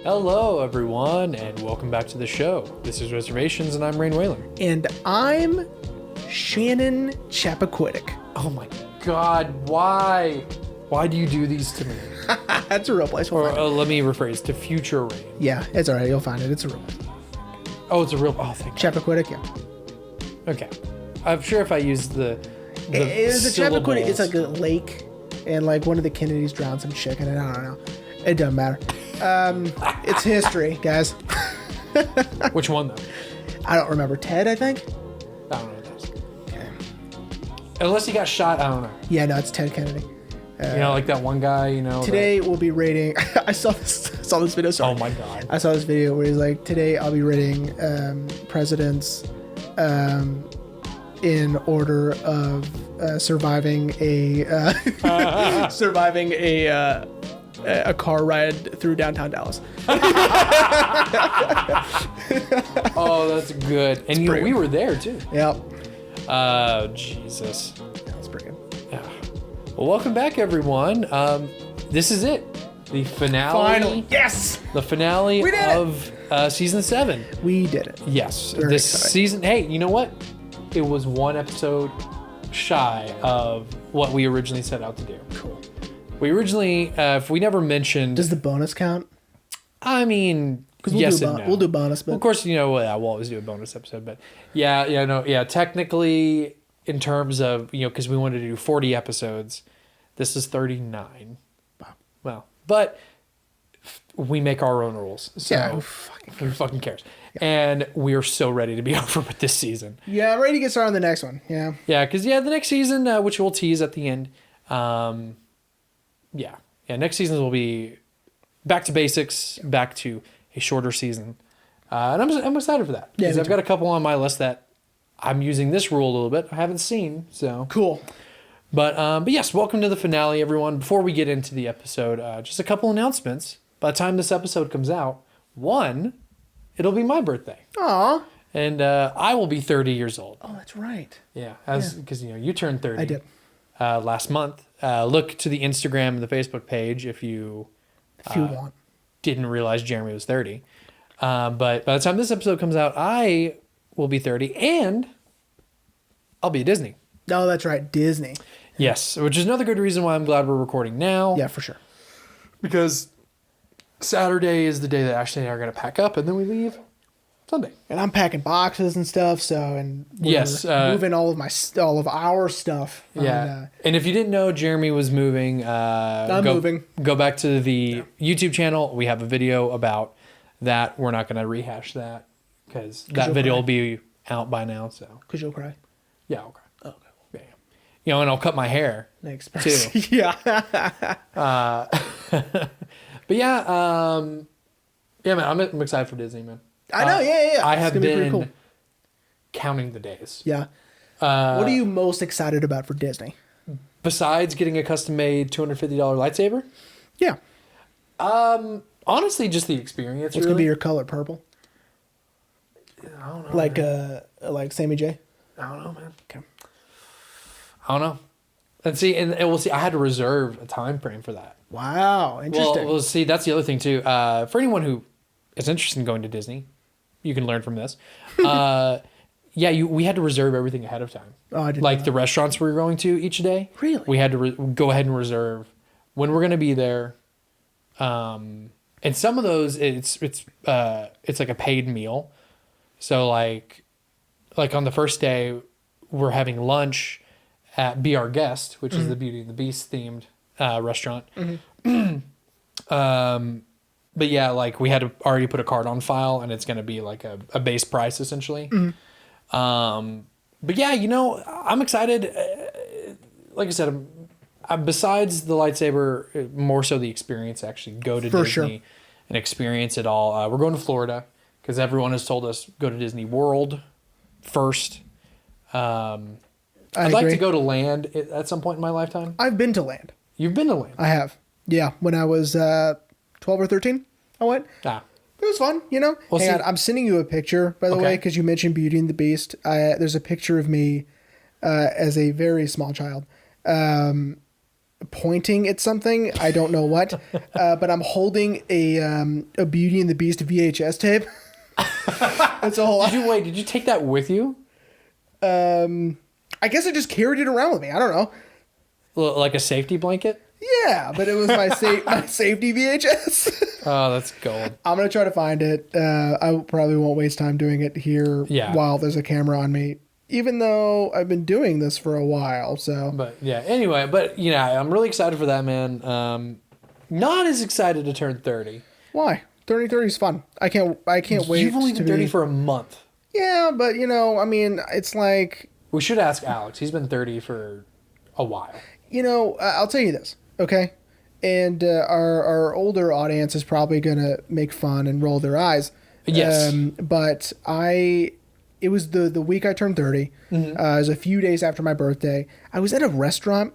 Hello, everyone, and welcome back to the show. This is Reservations, and I'm Rain Whaler. And I'm Shannon Chappaquiddick. Oh my God, why? Why do you do these to me? That's a real place. Or let me rephrase, to future Rain. Yeah, it's all right. You'll find it. It's a real place. Oh, it's a real... Oh, thank you. Chappaquiddick, yeah. Okay. I'm sure if I use the It's a syllables... Chappaquiddick. It's like a lake, and like one of the Kennedys drowned some chicken, and I don't know. It doesn't matter. It's history, guys. Which one, though? I don't remember. Ted, I think? I don't know what that is. Okay. Unless he got shot, I don't know. Yeah, no, it's Ted Kennedy. Like that one guy, Today we'll be rating... I saw this video. Sorry. Oh my God. I saw this video where he's like, today I'll be rating presidents in order of surviving a car ride through downtown Dallas. Oh, that's good. And we were there too. Yep. Jesus. That's pretty good. Yeah. Well, welcome back, everyone. This is it. The finale. Finally. Yes. The finale We did of season 7. We did it. Yes. Very this exciting. season. Hey, you know what? It was one episode shy of what we originally set out to do. Cool. We originally, if we never mentioned, Does the bonus count? I mean, We'll yes do and no. We'll do bonus, but Well, of course, we'll always do a bonus episode, but technically, in terms of, because we wanted to do 40 episodes, this is 39. Wow. Well, but we make our own rules, so Yeah, who fucking cares? Yeah. And we are so ready to be over with this season. yeah, I'm ready to get started on the next one. Yeah. Yeah, because the next season, which we'll tease at the end, next season will be back to basics, back to a shorter season, and I'm excited for that because I've got a couple on my list that I'm using this rule a little bit. I haven't seen, so Cool. But yes, welcome to the finale, everyone. Before we get into the episode, just a couple announcements. By the time this episode comes out, it'll be my birthday, Aw. and I will be 30 years old. Oh, that's right. Yeah, because you turned 30. I did. Last month. Look to the Instagram and the Facebook page if you If you want. didn't realize Jeremy was 30. But by the time this episode comes out, I will be 30 and I'll be at Disney. Oh, that's right. Disney. Yes, which is another good reason why I'm glad we're recording now. Yeah, for sure. Because Saturday is the day that Ashley and I are going to pack up and then we leave Sunday. And I'm packing boxes and stuff, we're moving all of our stuff. Yeah. And if you didn't know, Jeremy was moving. Moving. Go back to the YouTube channel. We have a video about that. We're not going to rehash that because that video will be out by now. So. Because you'll cry. Yeah, I'll cry. Oh, okay. Yeah. And I'll cut my hair. Next too. person. Yeah. But yeah, man, I'm excited for Disney, man. I know, yeah. I It's have gonna be pretty been cool. counting the days. Yeah. What are you most excited about for Disney? Besides getting a custom-made $250 lightsaber? Yeah. Honestly, just the experience. What's really. gonna be your color? Purple? I don't know. Like Sammy J? I don't know, man. Okay. I don't know. And see, and we'll see. I had to reserve a time frame for that. Wow, interesting. Well, see, that's the other thing too. For anyone who is interested in going to Disney, you can learn from this. We had to reserve everything ahead of time. Oh, I didn't like know the restaurants we were going to each day. Really? We had to go ahead and reserve when we're going to be there. And some of those, it's like a paid meal. So like on the first day, we're having lunch at Be Our Guest, which is the Beauty and the Beast themed restaurant. Mm-hmm. But yeah, like we had to already put a card on file, and it's going to be like a base price essentially. Mm-hmm. But yeah, I'm excited. Like I said, besides the lightsaber, more so the experience. Actually, go to Disney and experience it all. We're going to Florida because everyone has told us go to Disney World first. I'd like to go to Land at some point in my lifetime. I've been to Land. You've been to Land? I have. Yeah, when I was 12 or 13, I went. Ah. It was fun, Well, hang on, I'm sending you a picture, by the way, because you mentioned Beauty and the Beast. There's a picture of me as a very small child. pointing at something. I don't know what, but I'm holding a Beauty and the Beast VHS tape. That's a whole. Did you take that with you? I guess I just carried it around with me. I don't know. Like a safety blanket? Yeah, but it was my safety VHS. Oh, that's gold. I'm gonna try to find it. I probably won't waste time doing it here while there's a camera on me, even though I've been doing this for a while. So, but yeah. Anyway, I'm really excited for that, man. Not as excited to turn 30. Why? 30 is fun. I can't wait. You've only been 30 for a month. Yeah, but I mean, it's like we should ask Alex. He's been 30 for a while. I'll tell you this, okay? And our older audience is probably going to make fun and roll their eyes. Yes. But it was the week I turned 30. Mm-hmm. It was a few days after my birthday. I was at a restaurant,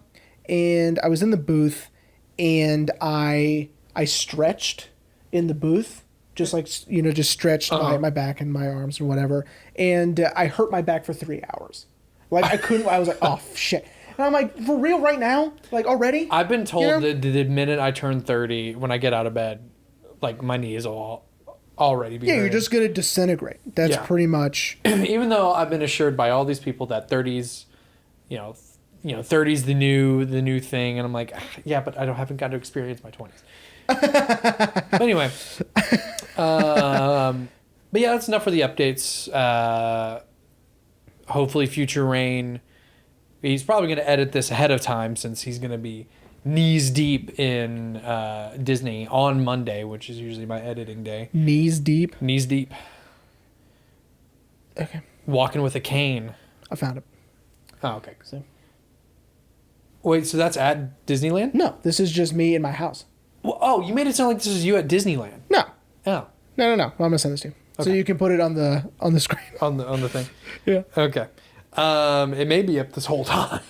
and I was in the booth, and I stretched in the booth, just stretched my back and my arms and whatever. And I hurt my back for 3 hours. Like, I was like, oh, shit. And I'm like, for real right now? Like, already? I've been told that the minute I turn 30, when I get out of bed, like, my knees will already be hurting. You're just going to disintegrate. That's pretty much... Even though I've been assured by all these people that 30's, 30's the new thing. And I'm like, yeah, but I haven't got to experience my 20s. But anyway. But yeah, that's enough for the updates. Hopefully future rain... He's probably going to edit this ahead of time since he's going to be knees deep in Disney on Monday, which is usually my editing day. Knees deep? Knees deep. Okay. Walking with a cane. I found it. Oh, okay. So. Wait, so that's at Disneyland? No, this is just me in my house. Well, you made it sound like this is you at Disneyland. No. Oh. No. I'm going to send this to you. Okay. So you can put it on the screen. On the thing. Yeah. Okay. It may be up this whole time.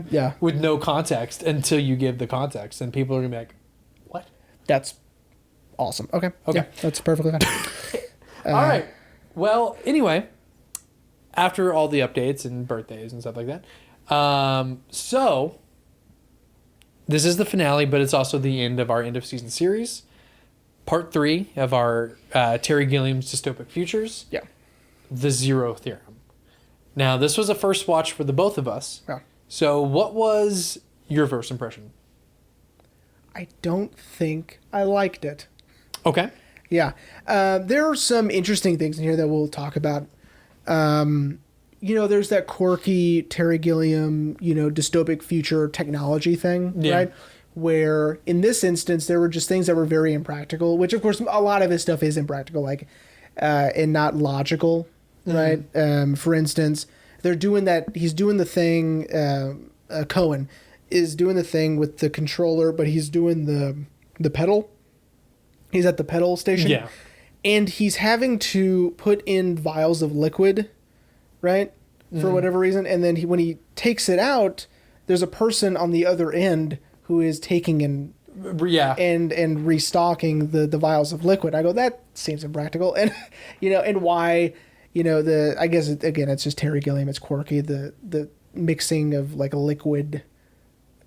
Yeah. With no context until you give the context, and people are gonna be like, "What?" That's awesome. Okay. Yeah, that's perfectly fine. All right. Well, anyway, after all the updates and birthdays and stuff like that, so this is the finale, but it's also the end of our end of season series, part 3 of our Terry Gilliam's Dystopic Futures. Yeah. The Zero Theorem. Now, this was a first watch for the both of us. Yeah. So, what was your first impression? I don't think I liked it. Okay. Yeah. There are some interesting things in here that we'll talk about. There's that quirky Terry Gilliam, dystopic future technology thing, right? Where in this instance, there were just things that were very impractical, which of course a lot of his stuff is impractical, and not logical. Right. For instance, they're doing that. He's doing the thing. Cohen is doing the thing with the controller, but he's doing the pedal. He's at the pedal station. Yeah. And he's having to put in vials of liquid, right, for whatever reason. And then when he takes it out, there's a person on the other end who is taking and restocking the vials of liquid. I go, that seems impractical, and and why. I guess it's just Terry Gilliam. It's quirky. The mixing of like a liquid,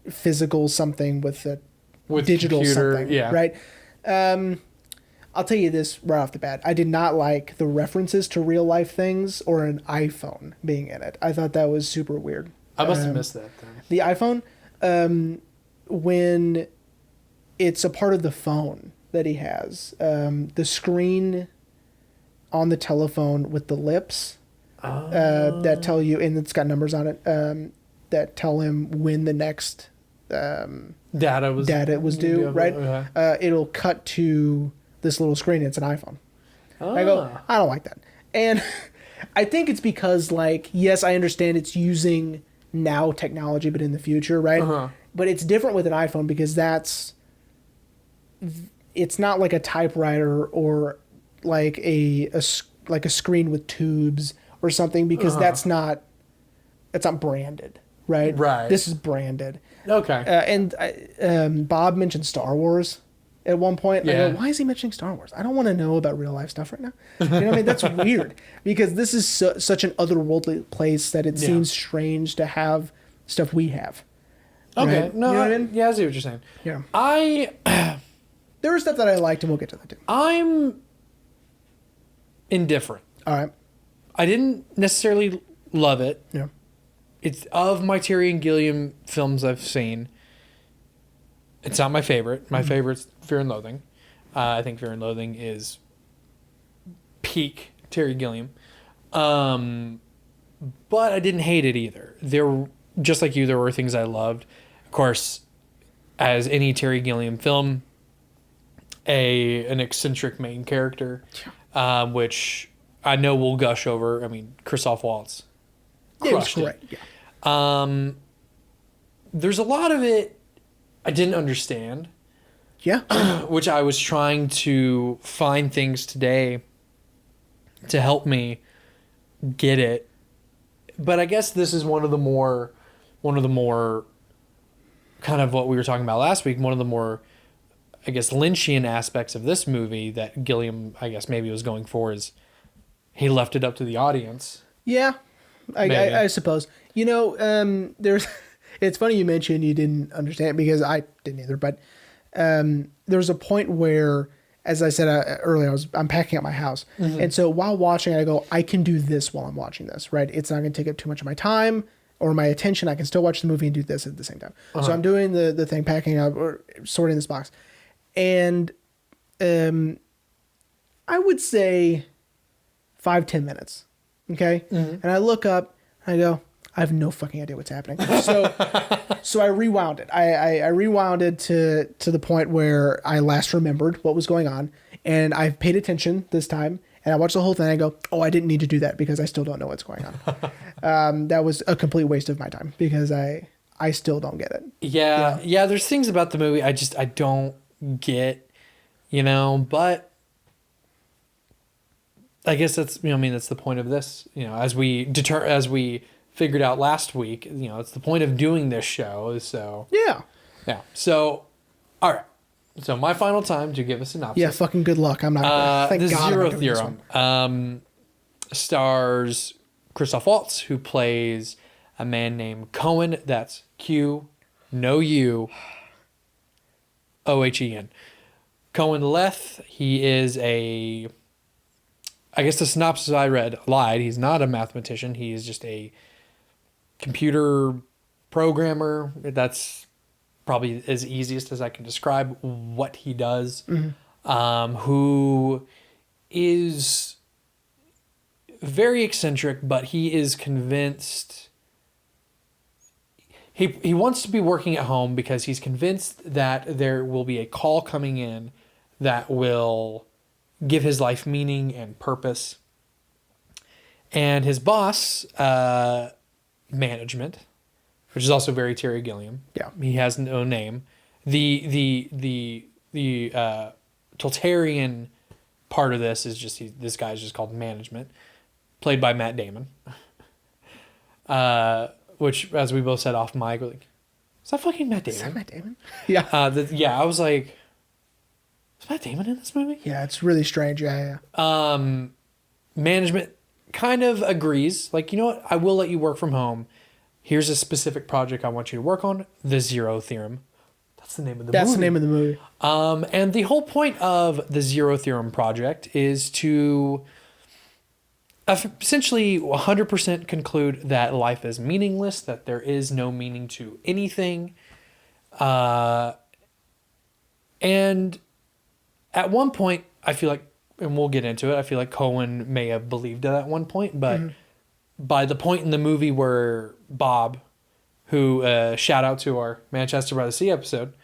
physical something with digital computer, something, right? I'll tell you this right off the bat. I did not like the references to real life things or an iPhone being in it. I thought that was super weird. I must have missed that then. The iPhone, when it's a part of the phone that he has, the screen on the telephone with the lips that tell you, and it's got numbers on it, that tell him when the next data was due, right? It'll cut to this little screen. It's an iPhone. I go, I don't like that. And I think it's because, yes, I understand it's using now technology, but in the future, right? But it's different with an iPhone because it's not like a typewriter or like a screen with tubes or something, because that's not branded, right? Right. This is branded. Okay. And Bob mentioned Star Wars at one point. Yeah. I go, why is he mentioning Star Wars? I don't want to know about real life stuff right now. You know what I mean? That's weird, because this is such an otherworldly place that it seems strange to have stuff we have. Okay. Right? No, You know what I mean? yeah, I see what you're saying. Yeah. There was stuff that I liked, and we'll get to that too. I'm indifferent. All right. I didn't necessarily love it. Yeah. It's of my Terry and Gilliam films I've seen. It's not my favorite. My favorite's Fear and Loathing. I think Fear and Loathing is peak Terry Gilliam. But I didn't hate it either. There, just like you, there were things I loved. Of course, as any Terry Gilliam film, an eccentric main character, which I know we'll gush over. I mean, Christoph Waltz crushed it was great. it. Yeah. There's a lot of it I didn't understand, Yeah. which I was trying to find things today to help me get it. But I guess this is one of the more kind of what we were talking about last week, one of the more, I guess, Lynchian aspects of this movie that Gilliam, I guess, maybe was going for is he left it up to the audience. Yeah. I suppose. You know, there's. It's funny you mentioned you didn't understand it because I didn't either. But there's a point where, as I said earlier, I'm packing up my house, and so while watching, I go, I can do this while I'm watching this. Right? It's not going to take up too much of my time or my attention. I can still watch the movie and do this at the same time. So I'm doing the thing, packing up or sorting this box, and I would say 5-10 minutes. Okay, and I look up, and I go, I have no fucking idea what's happening. So I rewound it. I rewound it to the point where I last remembered what was going on, and I paid attention this time, and I watched the whole thing. And I go, oh, I didn't need to do that because I still don't know what's going on. That was a complete waste of my time because I still don't get it. Yeah. There's things about the movie I don't get, but I guess that's that's the point of this. As we figured out last week, it's the point of doing this show. So yeah. So, all right. So my final time to give a synopsis. Yeah, fucking good luck. I'm not. Thank the God Zero I'm not doing this Theorem stars Christoph Waltz, who plays a man named Cohen. That's Q, no U, Ohen. Cohen Leth. He is I guess the synopsis I read lied. He's not a mathematician. He is just a computer programmer. That's probably as easiest as I can describe what he does. Who is very eccentric, but he is convinced he wants to be working at home because he's convinced that there will be a call coming in that will give his life meaning and purpose. And his boss, management, which is also very Terry Gilliam. Yeah. He has no name. The totalitarian part of this is just this guy's just called management, played by Matt Damon. Which, as we both said off mic, we're like, is that fucking Matt Damon? Is that Matt Damon? Yeah. I was like, is Matt Damon in this movie? Yeah, it's really strange. Yeah. Management kind of agrees. Like, you know what? I will let you work from home. Here's a specific project I want you to work on. The Zero Theorem. That's the name of the movie. That's the name of the movie. And the whole point of the Zero Theorem project is to essentially 100% conclude that life is meaningless, that there is no meaning to anything. And at one point, I feel like, and we'll get into it, I feel like Cohen may have believed it at one point, but by the point in the movie where Bob, who, shout out to our Manchester by the Sea episode,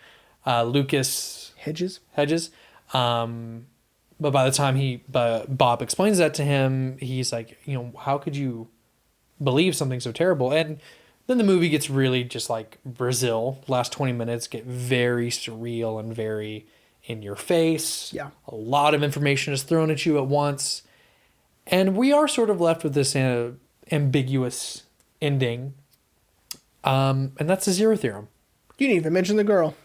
Lucas Hedges. But by the time Bob explains that to him, he's like, how could you believe something so terrible? And then the movie gets really just like Brazil. Last 20 minutes get very surreal and very in your face. Yeah. A lot of information is thrown at you at once. And we are sort of left with this ambiguous ending. And that's the Zero Theorem. You didn't even mention the girl.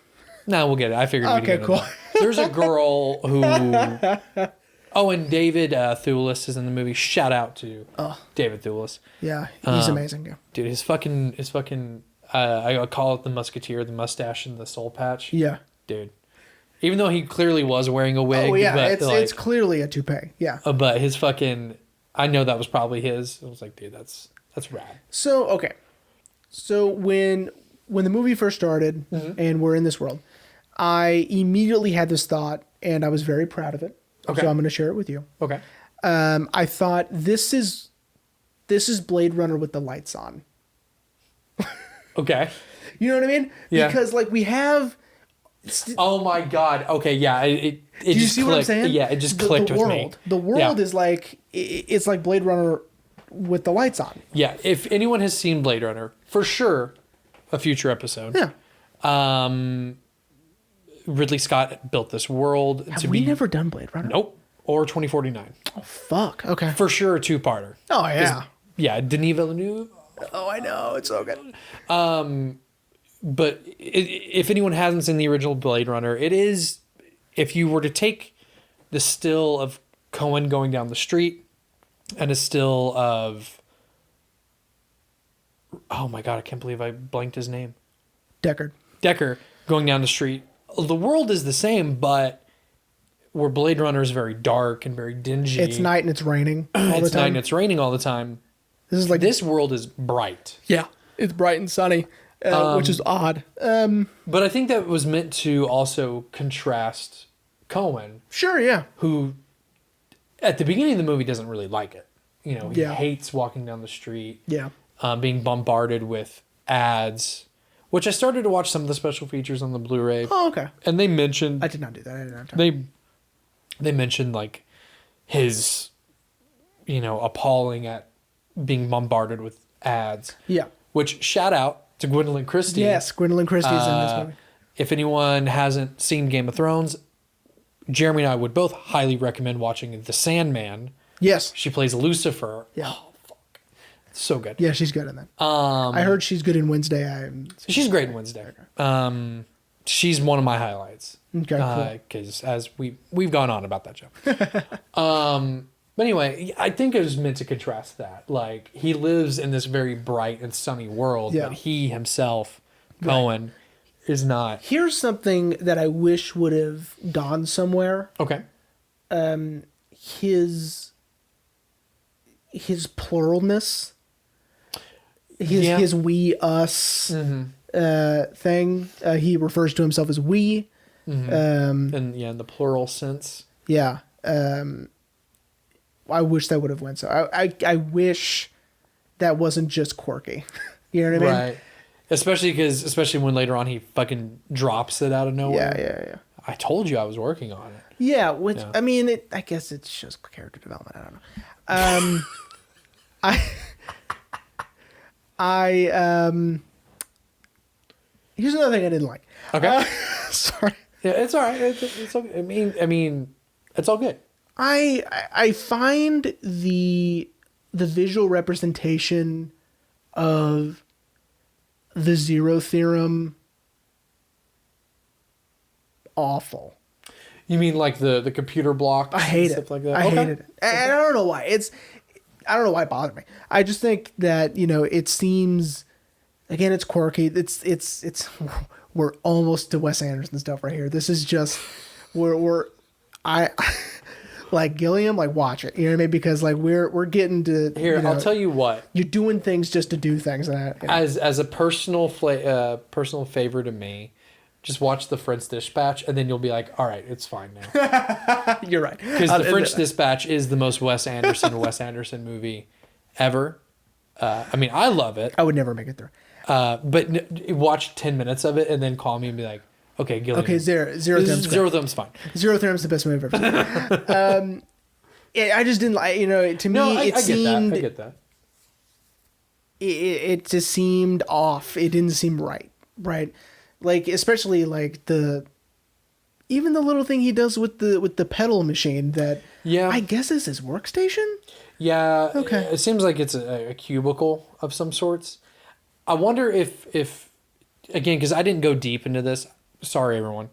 No, we'll get it. I figured we'd get it. Cool. There's a girl who... Oh, and David Thewlis is in the movie. Shout out to David Thewlis. Yeah, he's amazing. Yeah. Dude, his fucking I call it the Musketeer, the mustache and the soul patch. Yeah. Dude. Even though he clearly was wearing a wig. Oh yeah, but it's clearly a toupee. Yeah. But his fucking, I know that was probably his. I was like, dude, that's rad. So okay, so when the movie first started and we're in this world, I immediately had this thought, and I was very proud of it. Okay. So I'm going to share it with you. Okay. I thought this is Blade Runner with the lights on. Okay. You know what I mean? Yeah. Because like we have. Oh my god. Okay, yeah. It Do you just see clicked. what I'm saying? Yeah, it just clicked the with world. me. The world is like it's like Blade Runner with the lights on. Yeah, if anyone has seen Blade Runner, for sure, a future episode. Yeah. Ridley Scott built this world Have we never done Blade Runner? Nope. Or 2049. Oh fuck. Okay. For sure, a two-parter. Oh yeah. Yeah, Denis Villeneuve. Oh, I know. It's so good. But if anyone hasn't seen the original Blade Runner, it is, if you were to take the still of Cohen going down the street and a still of, oh my god, I can't believe I blanked his name. Decker going down the street. The world is the same, but where Blade Runner is very dark and very dingy. It's night and it's raining all the time. It's night and it's raining all the time. This is like This world is bright. Yeah, it's bright and sunny, which is odd. But I think that was meant to also contrast Cohen, Sure, yeah. who at the beginning of the movie doesn't really like it. You know, he Yeah. hates walking down the street, Yeah. being bombarded with ads, which I started to watch some of the special features on the Blu-ray. Oh, okay. And they mentioned I did not do that. I didn't have time. they mentioned like his, appalling at being bombarded with ads. Yeah. Which, shout out to Gwendolyn Christie. Yes, Gwendolyn Christie's in this movie. If anyone hasn't seen Game of Thrones, Jeremy and I would both highly recommend watching The Sandman. Yes. She plays Lucifer. Yeah. Oh, fuck. It's so good. Yeah, she's good in that. I heard she's good in Wednesday. She's great in Wednesday. She's one of my highlights. Okay, cool. Because as we've gone on about that show. But anyway, I think it was meant to contrast that. Like, he lives in this very bright and sunny world, Yeah. but he himself, Cohen, is not. Here's something that I wish would have gone somewhere. Okay. His pluralness. Yeah. His we, us thing. He refers to himself as we. And in the plural sense. Yeah. I wish that would have went so. I wish that wasn't just quirky. You know what I mean? Right. Especially when later on he fucking drops it out of nowhere. Yeah. I told you I was working on it. Yeah, which Yeah. I mean, I guess it's just character development. I don't know. Here's another thing I didn't like. Okay. Sorry. Yeah, it's all right. It's okay. I mean, it's all good. I find the visual representation of the Zero Theorem awful. You mean like the computer blocks? I hate and it. Stuff like that? I Okay. hated it. And I don't know why. I don't know why it bothered me. I just think that, it seems, again, it's quirky. It's we're almost to Wes Anderson stuff right here. This is just I like Gilliam, like watch it. You know what I mean? Because like we're getting to Here, I'll tell you what. you're doing things just to do things. And As a personal favor to me, just watch the French Dispatch, and then you'll be like, all right, it's fine now. you're right. Because the French Dispatch is the most Wes Anderson movie ever. I mean, I love it. I would never make it through. But watch 10 minutes of it and then call me and be like, okay, Gillian. Okay, Zero Theorem's Zero Theorem's fine. Zero Theorem's the best movie I've ever seen. Yeah, I just didn't like, to me, No, I it seemed, I get that. it just seemed off. It didn't seem right. Like, especially like even the little thing he does with the pedal machine that Yeah. I guess is his workstation. Yeah. Okay. It seems like it's a cubicle of some sorts. I wonder if again, because I didn't go deep into this. Sorry, everyone.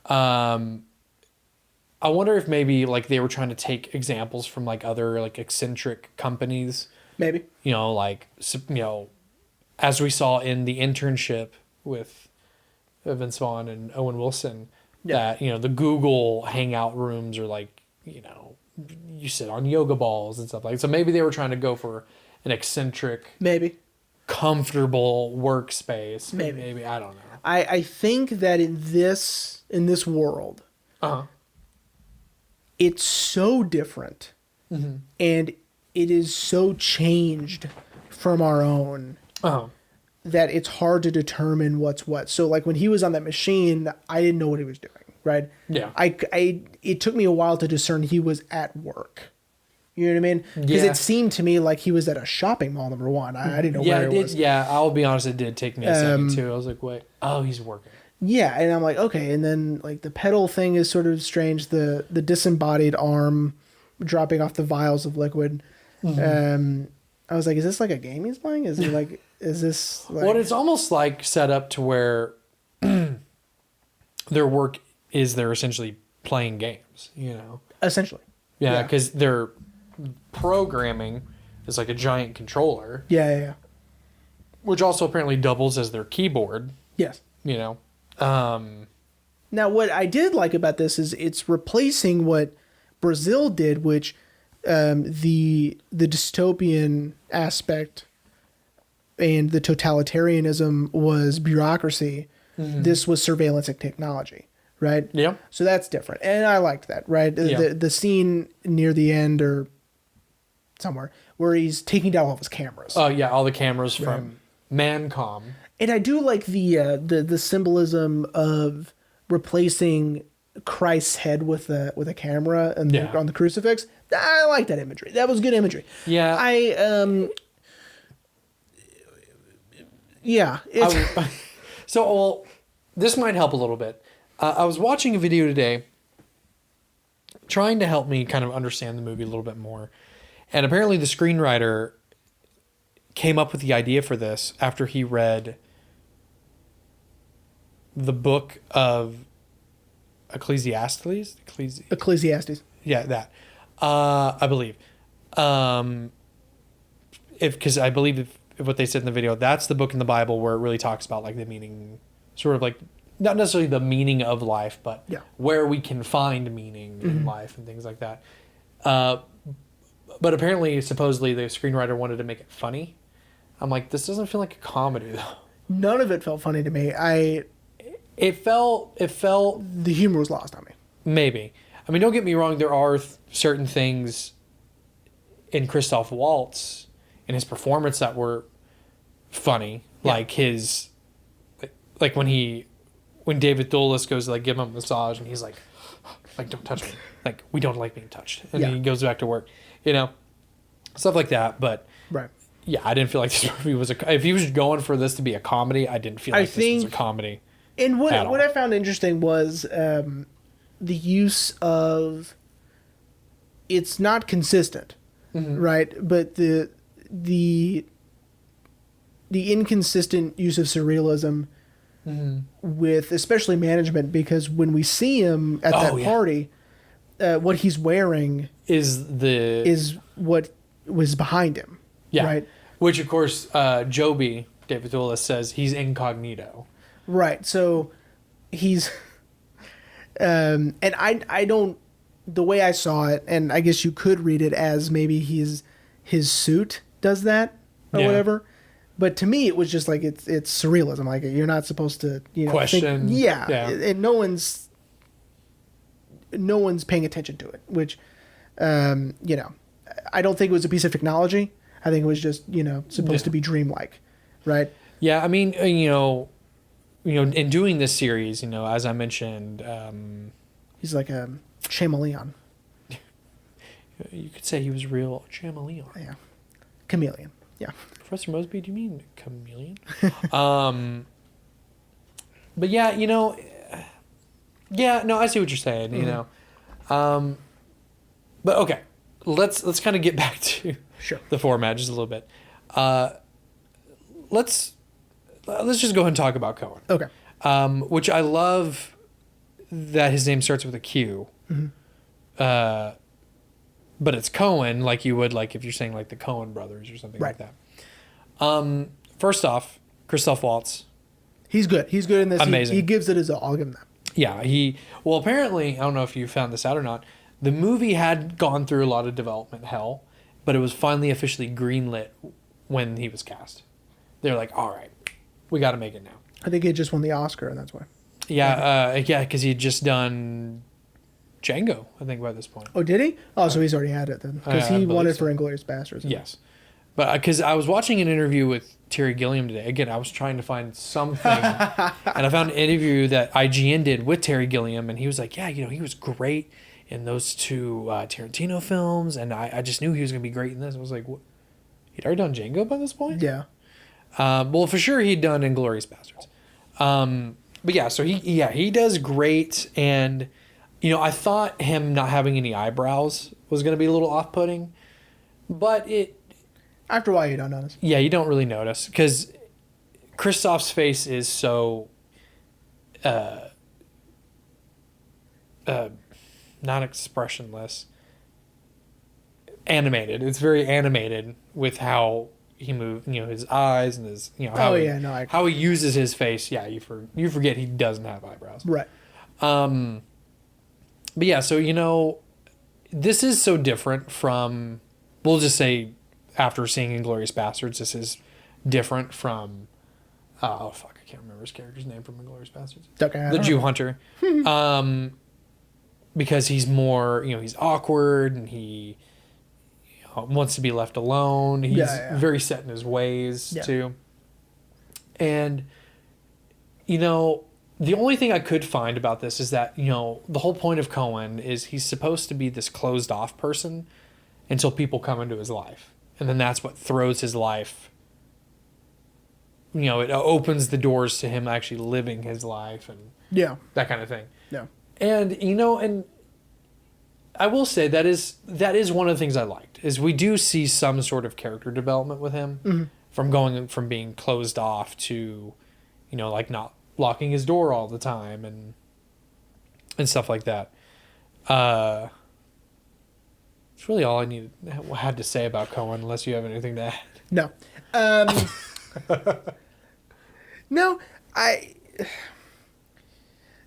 I wonder if maybe like they were trying to take examples from like other like eccentric companies. Maybe. as we saw in The Internship with Vince Vaughn and Owen Wilson, that, you know, the Google Hangout rooms are like, you know, you sit on yoga balls and stuff like that. So maybe they were trying to go for an eccentric, Maybe. comfortable workspace. Maybe. I don't know. I think that in this world, it's so different, and it is so changed from our own that it's hard to determine what's what. So like when he was on that machine, I didn't know what he was doing, right? Yeah. It took me a while to discern he was at work. You know what I mean? Because Yeah. it seemed to me like he was at a shopping mall, number one. I didn't know Yeah, where it he did. was. Yeah, I'll be honest, it did take me a second too. I was like, wait, oh, he's working. Yeah, and I'm like, okay, and then like the pedal thing is sort of strange. The disembodied arm dropping off the vials of liquid. I was like, is this like a game he's playing? Is it like, is this like... Well, it's almost like set up to where their work is they're essentially playing games, you know? Essentially. Yeah, because their programming is like a giant controller. Yeah. Which also apparently doubles as their keyboard, Yes. you know? Now, what I did like about this is it's replacing what Brazil did, which the dystopian aspect and the totalitarianism was bureaucracy. This was surveillance and technology, right? Yeah. So that's different, and I liked that. Right, the scene near the end or somewhere where he's taking down all of his cameras. Oh yeah, all the cameras from Mancom. And I do like the symbolism of replacing Christ's head with a camera and on the crucifix. I like that imagery. That was good imagery. Yeah. So this might help a little bit. I was watching a video today trying to help me kind of understand the movie a little bit more. And apparently the screenwriter came up with the idea for this after he read the book of Ecclesiastes. Yeah, that. I believe. Because I believe if what they said in the video, that's the book in the Bible where it really talks about like the meaning, sort of like, not necessarily the meaning of life, but where we can find meaning in life and things like that. But apparently, supposedly, the screenwriter wanted to make it funny. I'm like, this doesn't feel like a comedy, though. None of it felt funny to me. It felt... The humor was lost on me. Maybe. I mean, don't get me wrong. There are certain things in Christoph Waltz and his performance that were funny. Yeah. Like his... Like when David Thewlis goes to like give him a massage and he's like, don't touch me. Like, we don't like being touched. And then he goes back to work. You know? Stuff like that. But... Right. Yeah, I didn't feel like this movie was if he was going for this to be a comedy, I didn't feel like this was a comedy. And what I found interesting was the use of, it's not consistent, right? But the inconsistent use of surrealism with especially management, because when we see him at that party, what he's wearing is what was behind him. Yeah. Right. Which, of course, Joby, David Thewlis, says he's incognito. Right. So he's... and I don't... The way I saw it, and I guess you could read it as maybe his suit does that or whatever. But to me, it was just like it's surrealism. Like, you're not supposed to question. And no one's paying attention to it. Which, I don't think it was a piece of technology. I think it was just, supposed to be dreamlike, right? Yeah, I mean, in doing this series, as I mentioned... he's like a chameleon. You could say he was real chameleon. Yeah. Chameleon, yeah. Professor Mosby, do you mean chameleon? But yeah, I see what you're saying, But okay, let's kind of get back to... Sure. The format just a little bit. Let's just go ahead and talk about Cohen. Okay. Which I love that his name starts with a Q. But it's Cohen, like you would like if you're saying like the Cohen brothers or something like that. first off, Christoph Waltz. He's good. He's good in this. Amazing. He gives it his all. I'll give him that. Yeah, well, apparently, I don't know if you found this out or not, the movie had gone through a lot of development hell, but it was finally officially greenlit when he was cast. They're like, all right, we got to make it now. I think he just won the Oscar, and that's why. Yeah, because he had just done Django, I think, by this point. Oh, did he? Oh, so he's already had it then. Because he won it for Inglourious Basterds. Yes. But because I was watching an interview with Terry Gilliam today. Again, I was trying to find something. And I found an interview that IGN did with Terry Gilliam. And he was like, yeah, he was great in those two Tarantino films. And I just knew he was going to be great in this. I was like, what? He'd already done Django by this point? Yeah. Well, for sure he'd done Inglourious Basterds. But yeah, so he does great. And, I thought him not having any eyebrows was going to be a little off-putting. But after a while, you don't notice. Yeah, you don't really notice because Christoph's face is so, not expressionless, animated. It's very animated with how he moves, his eyes and his, how he uses his face. Yeah, you forget he doesn't have eyebrows. Right. But yeah, so this is so different from, we'll just say, after seeing Inglourious Basterds, this is different from, I can't remember his character's name from Inglourious Basterds. Okay, the Jew hunter. Because he's more, he's awkward and he wants to be left alone. He's very set in his ways too. And, the only thing I could find about this is that, the whole point of Cohen is he's supposed to be this closed off person until people come into his life. And then that's what throws his life. It opens the doors to him actually living his life and that kind of thing. Yeah. And, and I will say that is one of the things I liked is we do see some sort of character development with him from going from being closed off to, like not locking his door all the time and stuff like that. It's really all I had to say about Cohen, unless you have anything to add. No. No,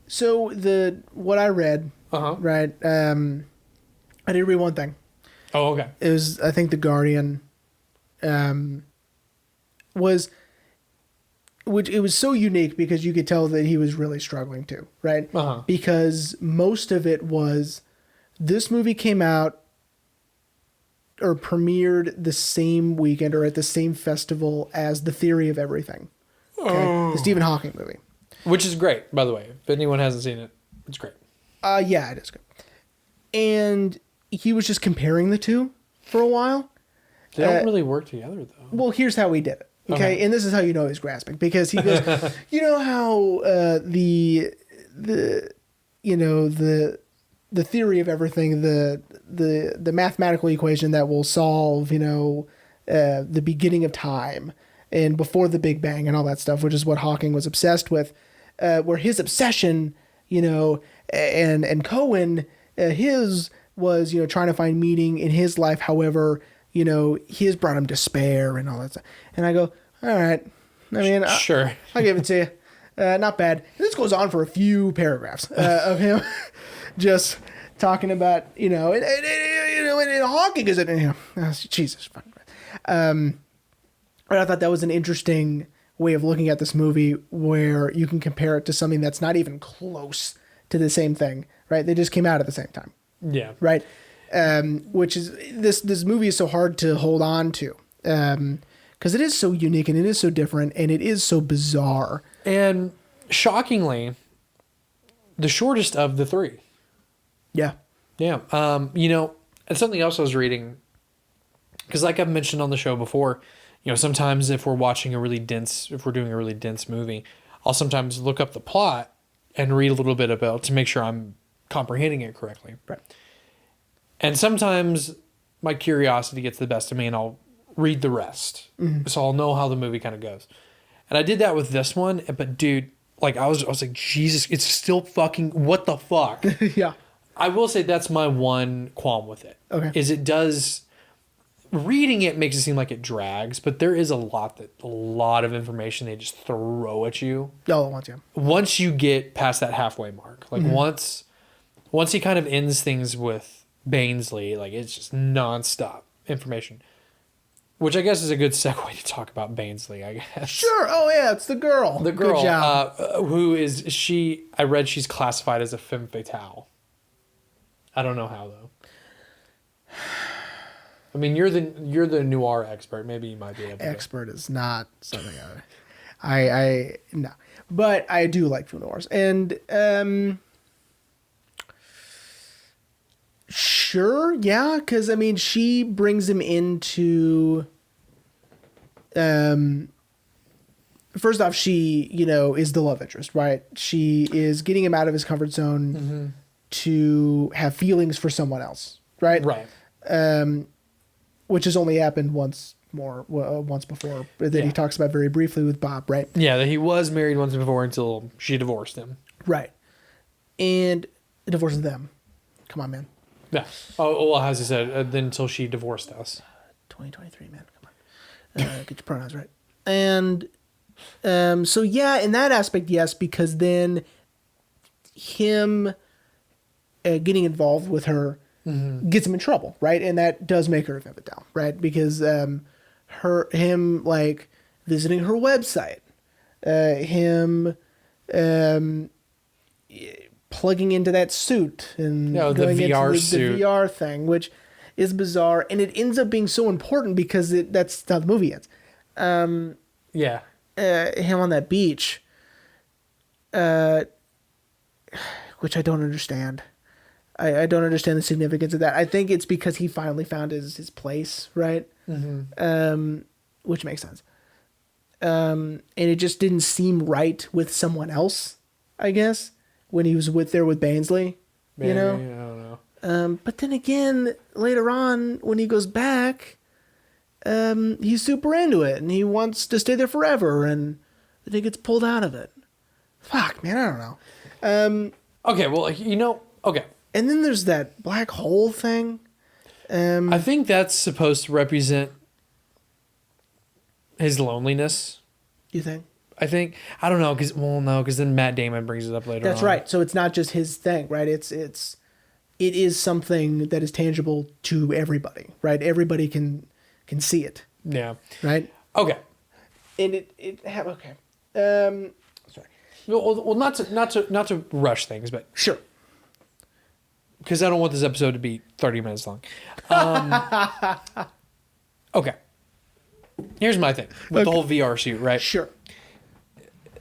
so what I read, right, I did read one thing. Oh, okay. It was, I think, The Guardian, which it was so unique because you could tell that he was really struggling too, right? Because most of it was, this movie came out or premiered the same weekend or at the same festival as The Theory of Everything. Okay? The Stephen Hawking movie. Which is great, by the way. If anyone hasn't seen it, it's great. Yeah, it is good. And he was just comparing the two for a while. They don't really work together, though. Well, here's how he did it. Okay? And this is how you know he's grasping. Because he goes, how the theory of everything, the mathematical equation that will solve, the beginning of time and before the Big Bang and all that stuff, which is what Hawking was obsessed with, where his obsession, and Cohen, his was, trying to find meaning in his life. However, his brought him despair and all that stuff. And I go, all right. I mean, sure. I'll give it to you. Not bad. And this goes on for a few paragraphs of him just talking about, and Hawking is it, Jesus fucking Christ. But I thought that was an interesting way of looking at this movie where you can compare it to something that's not even close to the same thing, right? They just came out at the same time. Yeah. Right? Which is, this movie is so hard to hold on to. Because it is so unique and it is so different and it is so bizarre. And shockingly, the shortest of the three. Yeah. Yeah. And something else I was reading, because like I've mentioned on the show before, sometimes if we're doing a really dense movie, I'll sometimes look up the plot and read a little bit about to make sure I'm comprehending it correctly. Right. And sometimes my curiosity gets the best of me and I'll read the rest. Mm-hmm. So I'll know how the movie kind of goes. And I did that with this one, but dude, like I was like, Jesus, it's still fucking, what the fuck? Yeah. I will say that's my one qualm with it. Okay. Is it does reading it makes it seem like it drags, but there is a lot of information they just throw at you. Oh, once, yeah. Once you get past that halfway mark, like once he kind of ends things with Bainsley, like it's just nonstop information. Which I guess is a good segue to talk about Bainsley, I guess. Sure. Oh yeah, it's the girl. The girl, Good job. who is she? I read she's classified as a femme fatale. I don't know how though. I mean, you're the noir expert. Maybe you might be able to. Expert is not something I no, but I do like film noirs, and sure, yeah, because I mean, she brings him into. First off, she is the love interest, right? She is getting him out of his comfort zone to have feelings for someone else, right? Right. Which has only happened once before that he talks about very briefly with Bob, right? Yeah, that he was married once before until she divorced him. Right. And divorces them. Come on, man. Yeah. Oh, well, as I said, then until she divorced us. 2023, man. Come on. Get your pronouns right. And so, yeah, in that aspect, yes, because then him getting involved with her gets him in trouble, right? And that does make her a femme fatale, right? Because him like visiting her website, him plugging into that suit and the going VR into suit. the VR thing, which is bizarre, and it ends up being so important because that's how the movie ends. Yeah. Him on that beach, which I don't understand. I don't understand the significance of that. I think it's because he finally found his place, right? Which makes sense. And it just didn't seem right with someone else, I guess, when he was there with Bainsley, Maybe, I don't know. But then again, later on, when he goes back, he's super into it, and he wants to stay there forever, and then he gets pulled out of it. Fuck, man, I don't know. Okay, well, okay. And then there's that black hole thing. I think that's supposed to represent his loneliness. You think? I think. I don't know, because then Matt Damon brings it up later on. That's right. So it's not just his thing, right? It is something that is tangible to everybody, right? Everybody can see it. Yeah. Right? Okay. And okay. Sorry. Well, not to rush things, but Sure. because I don't want this episode to be 30 minutes long. Okay. Here's my thing with the whole VR suit, right? Sure.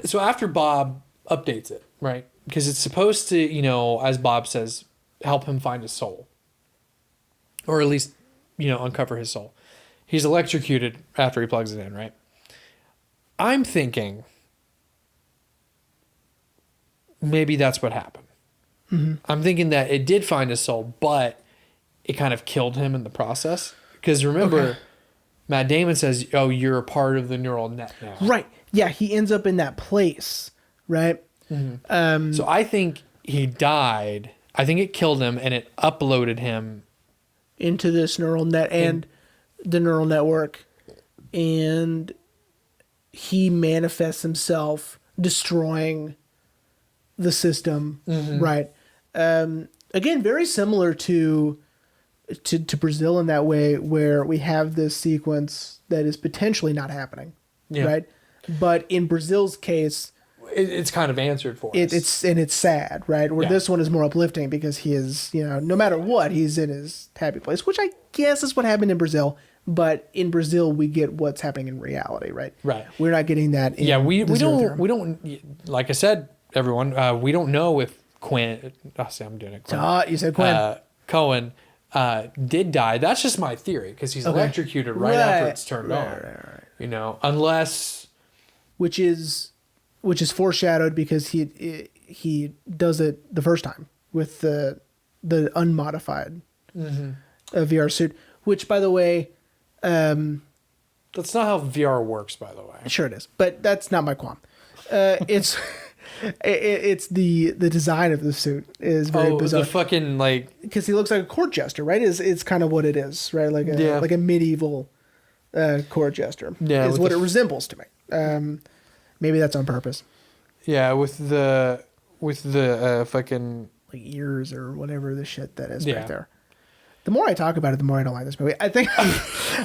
So after Bob updates it, right? Because it's supposed to, as Bob says, help him find his soul. Or at least, uncover his soul. He's electrocuted after he plugs it in, right? I'm thinking maybe that's what happened. I'm thinking that it did find his soul, but it kind of killed him in the process. Because remember, Matt Damon says, "Oh, you're a part of the neural net now." Right. Yeah, he ends up in that place, right? So I think he died. I think it killed him, and it uploaded him into this neural net and the neural network, and he manifests himself destroying the system, right? Again, very similar to Brazil in that way, where we have this sequence that is potentially not happening, right? But in Brazil's case, it's kind of answered for us. It's sad, right? Where this one is more uplifting because he is, no matter what, he's in his happy place, which I guess is what happened in Brazil. But in Brazil, we get what's happening in reality, right? Right. We're not getting that. We don't. Like I said, everyone, we don't know if Quinn. Oh, see, I'm doing it. Quinn. You said Quinn. Cohen did die. That's just my theory because he's electrocuted right after it's turned on. Right. Unless. Which is foreshadowed because he does it the first time with the unmodified VR suit. Which, by the way, that's not how VR works. By the way, sure it is, but that's not my qualm. It's It's the design of the suit is very bizarre. The fucking like Because he looks like a court jester, right? It's kind of what it is, right? Like a medieval court jester. Yeah, is what it resembles to me. Maybe that's on purpose. Yeah, with the fucking Like ears or whatever the shit that is Yeah. right there. The more I talk about it, the more I don't like this movie. I think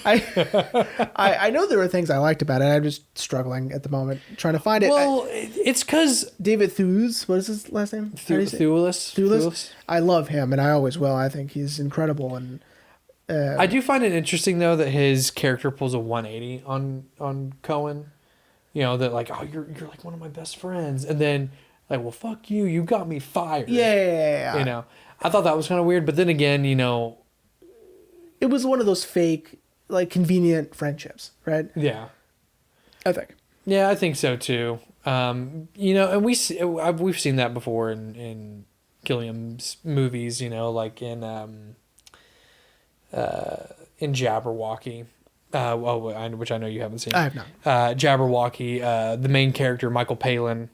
I know there are things I liked about it. I'm just struggling at the moment trying to find it. Well, it's because David Thewlis, what is his last name? Thewlis. I love him, and I always will. I think he's incredible. And I do find it interesting though that his character pulls a 180 on Cohen. You know that like, oh, you're like one of my best friends, and then like, well, fuck you, you got me fired. Yeah. You know, I thought that was kind of weird, but then again, you know, it was one of those fake, like convenient friendships, right? yeah. I think. Yeah, I think so too. You know, and we've seen that before in Gilliam's movies. You know, like in Jabberwocky, which I know you haven't seen. I have not. Jabberwocky, the main character Michael Palin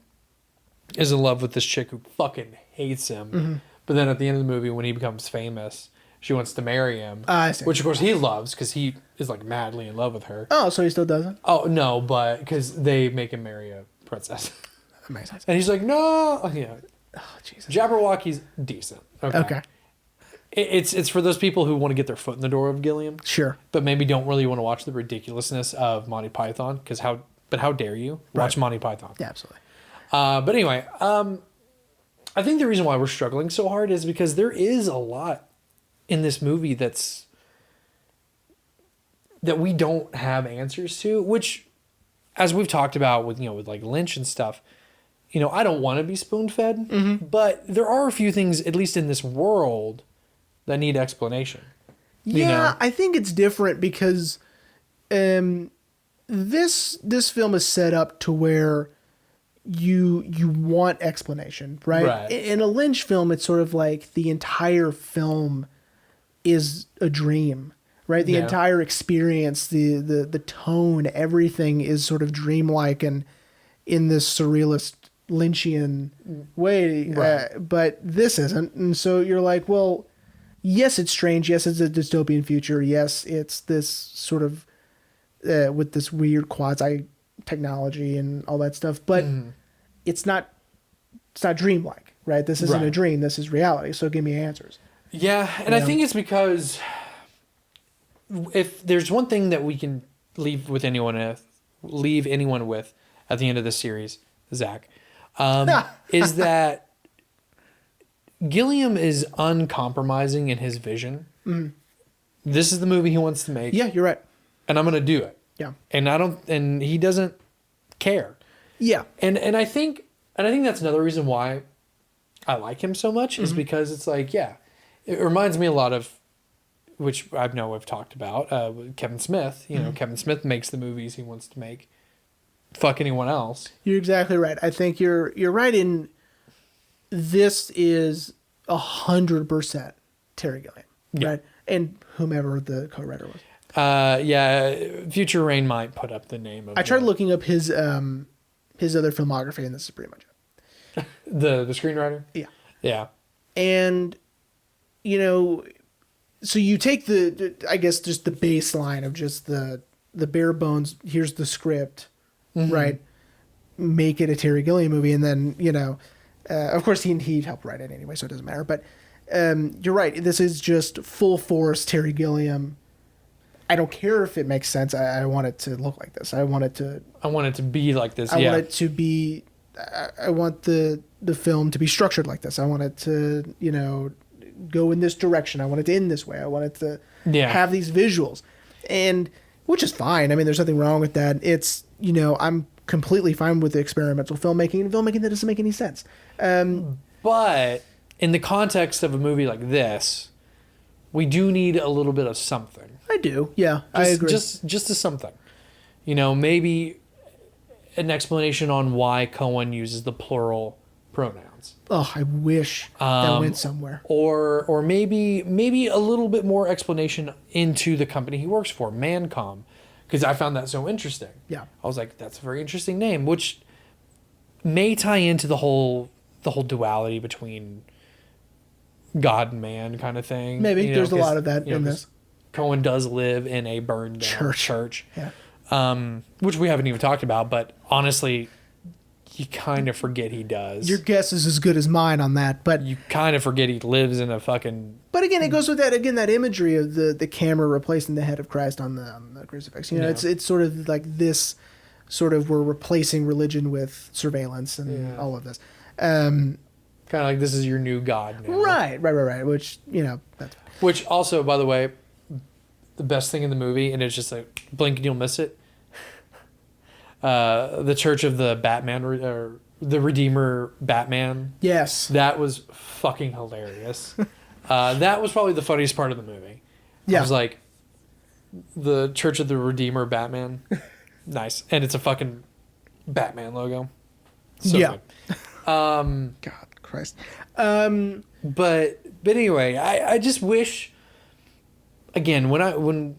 is in love with this chick who fucking hates him, Mm-hmm. but then at the end of the movie, when he becomes famous, she wants to marry him, I see. which of course he loves because he is like madly in love with her. Oh, so he still doesn't? Oh no, but because they make him marry a princess, That makes sense. and he's like, no, yeah. Oh, Jesus. Jabberwocky's decent. Okay. It's for those people who want to get their foot in the door of Gilliam, Sure. but maybe don't really want to watch the ridiculousness of Monty Python. Because how dare you watch Monty Python? Yeah, absolutely. But anyway, I think the reason why we're struggling so hard is because there is a lot in this movie that we don't have answers to, which, as we've talked about with like Lynch and stuff, you know, I don't want to be spoon-fed, but there are a few things, at least in this world, that need explanation. Yeah, You know? I think it's different because this film is set up to where you want explanation, right? Right. In a Lynch film, it's sort of like the entire film is a dream, right? The Yeah. entire experience, the tone, everything is sort of dreamlike and in this surrealist Lynchian way. Right. But this isn't, and so you're like, well, yes, it's strange. Yes, it's a dystopian future. Yes, it's this sort of with this weird quasi technology and all that stuff. But it's not dreamlike, right? This isn't a Right. dream. This is reality. So give me answers. Yeah, and I think it's because if there's one thing that we can leave anyone with at the end of this series, Zach, is that Gilliam is uncompromising in his vision. This is the movie he wants to make. Yeah, you're right. And I'm going to do it. Yeah. And he doesn't care. Yeah. And I think that's another reason why I like him so much is because it's like, yeah, it reminds me a lot of, which I know I've talked about, with Kevin Smith. You know, Kevin Smith makes the movies he wants to make. Fuck anyone else. You're exactly right. I think you're right in this is 100% Terry Gilliam, right? And whomever the co-writer was. Yeah, Future Rain might put up the name of I tried looking up his other filmography, and this is pretty much it. the screenwriter. Yeah. Yeah. And, you know, so you take I guess just the baseline of just the bare bones, here's the script, right? Make it a Terry Gilliam movie. And then, you know, of course he helped write it anyway, so it doesn't matter. But you're right. This is just full force Terry Gilliam. I don't care if it makes sense. I want it to look like this. I want it to be like this. I want it to be. I want the film to be structured like this. I want it to, you know, go in this direction. I want it to end this way. I want it to have these visuals, and which is fine. I mean, there's nothing wrong with that. It's, you know, I'm completely fine with the experimental filmmaking and filmmaking that doesn't make any sense. But in the context of a movie like this, we do need a little bit of something. I do. Yeah, I agree. Just a something. You know, maybe an explanation on why Cohen uses the plural pronouns. Oh, I wish that went somewhere. Or maybe a little bit more explanation into the company he works for, Mancom, because I found that so interesting. Yeah. I was like, that's a very interesting name, which may tie into the whole duality between God and man kind of thing. Maybe. You know, There's a lot of that in 'cause this. Cohen does live in a burned down church. Yeah. Which we haven't even talked about, but honestly, you kind of forget he does. Your guess is as good as mine on that, but You kind of forget he lives in a fucking... But again, it goes with that imagery of the camera replacing the head of Christ on the crucifix. You know, Yeah. it's sort of like this sort of we're replacing religion with surveillance and all of this. Kind of like this is your new God now. Right. Which, you know, that's Which also, by the way, the best thing in the movie, and it's just like, blink and you'll miss it. The Church of the Batman, or the Redeemer Batman. yes. That was fucking hilarious. That was probably the funniest part of the movie. Yeah. I was like, the Church of the Redeemer Batman. Nice. And it's a fucking Batman logo. So Yeah. good. God Christ. But anyway, I just wish, again, when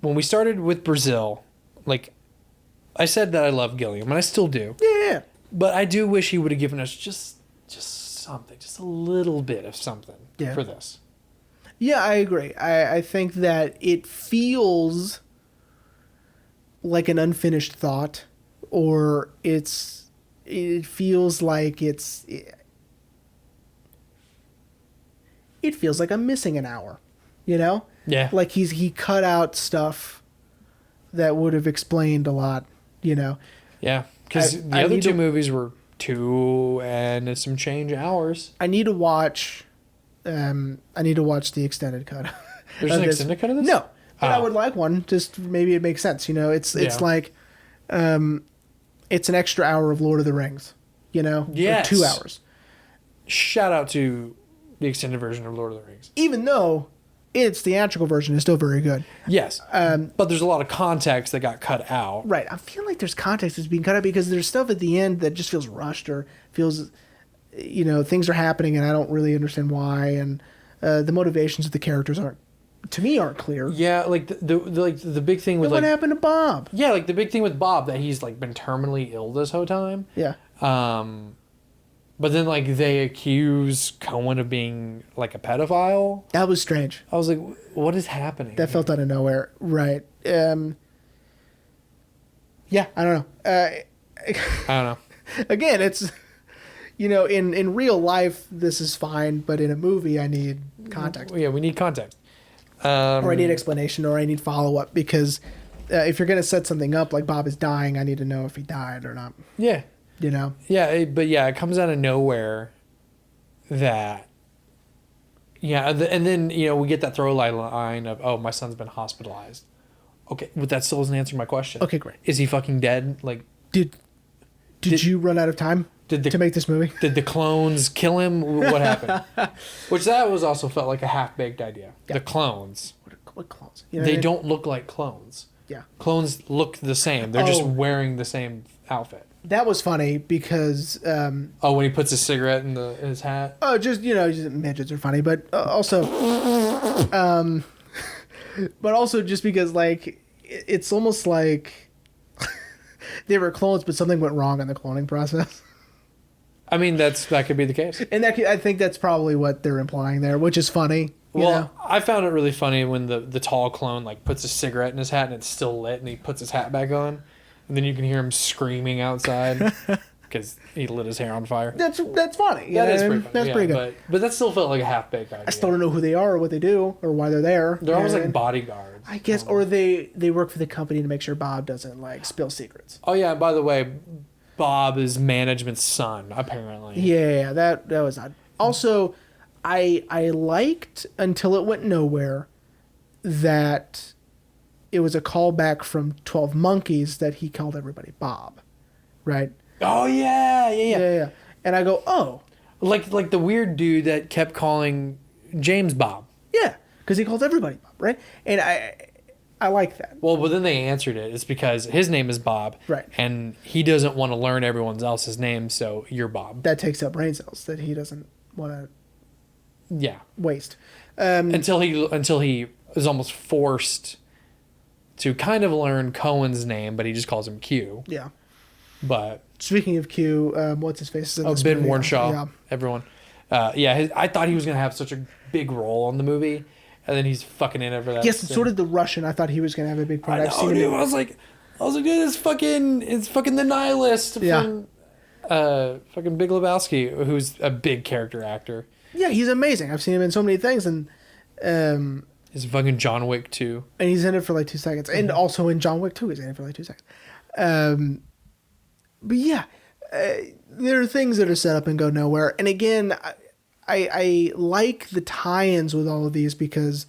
we started with Brazil, like, I said that I love Gilliam, and I still do. Yeah. But I do wish he would have given us just something, just a little bit of something for this. Yeah, I agree. I think that it feels like an unfinished thought, or it feels like it feels like I'm missing an hour, you know? Yeah. Like he cut out stuff that would have explained a lot, you know? Yeah. Because the I other need two to- movies were 2 and some change hours. I need to watch the extended cut. There's of an this. extended cut of this? No. But I Oh. would like one. Just maybe it makes sense. You know, it's Yeah. like, it's an extra hour of Lord of the Rings. You know, or Yes. 2 hours. Shout out to the extended version of Lord of the Rings. Even though its theatrical version is still very good. Yes. But there's a lot of context that got cut out. Right. I feel like there's context that's being cut out because there's stuff at the end that just feels rushed or feels, you know, things are happening and I don't really understand why, and the motivations of the characters aren't clear. Yeah, like the big thing with What like happened to Bob? yeah, like the big thing with Bob that he's like been terminally ill this whole time. Yeah. But then like they accuse Cohen of being like a pedophile. That was strange. I was like, what is happening? That felt out of nowhere. Right. Yeah, I don't know. I don't know. Again, it's, you know, in real life, this is fine, but in a movie, I need context. Yeah, we need context. Or I need explanation, or I need follow-up, because if you're going to set something up, like Bob is dying, I need to know if he died or not, Yeah. you know? Yeah, it comes out of nowhere that, and then, you know, we get that throwaway line of, oh, my son's been hospitalized. Okay, but that still doesn't answer my question. Okay, great. Is he fucking dead? Like, Did you run out of time to make this movie? Did the clones kill him? What happened? Which that was also felt like a half-baked idea. Yeah. The clones. What clones? You know They what I mean? don't look like clones. Yeah. Clones look the same. They're just Oh. wearing the same outfit. That was funny because... Oh, when he puts his cigarette in his hat? Oh, just, you know, just midgets are funny, but also, but also just because, like, it's almost like they were clones, but something went wrong in the cloning process. I mean, that could be the case. And I think that's probably what they're implying there, which is funny. You know? I found it really funny when the tall clone like puts a cigarette in his hat and it's still lit, and he puts his hat back on, and then you can hear him screaming outside because he lit his hair on fire. That's funny. You That know is what I pretty mean? funny. That's yeah, pretty good. But that still felt like a half-baked idea. I still don't know who they are or what they do or why they're there. They're You almost know like what bodyguards. I guess, or they work for the company to make sure Bob doesn't, like, spill secrets. Oh yeah, by the way, Bob is management's son, apparently. Yeah, that was odd. Also, I liked, until it went nowhere, that it was a callback from 12 Monkeys that he called everybody Bob, right? Oh yeah. Yeah. And I go, oh, Like the weird dude that kept calling James Bob. yeah, because he calls everybody Bob, right? And I like that. Well, but then they answered it. It's because his name is Bob. Right. And he doesn't want to learn everyone else's name, so you're Bob. That takes up brain cells that he doesn't want to Yeah. waste. Until he is almost forced to kind of learn Cohen's name, but he just calls him Q. Yeah. But Speaking of Q, what's his face? Is in this Ben movie also. Warnshaw, Yeah. everyone. I thought he was gonna have such a big role on the movie, and then he's fucking in it for that. Yes, so did the Russian. I thought he was going to have a big part. I I've know, seen dude. him. I was like, dude, it's fucking the nihilist Yeah. from fucking Big Lebowski, who's a big character actor. Yeah, he's amazing. I've seen him in so many things, and He's fucking John Wick too. he's in it for like 2 seconds, and also in John Wick 2, he's in it for like 2 seconds. But yeah, there are things that are set up and go nowhere. And again, I like the tie-ins with all of these because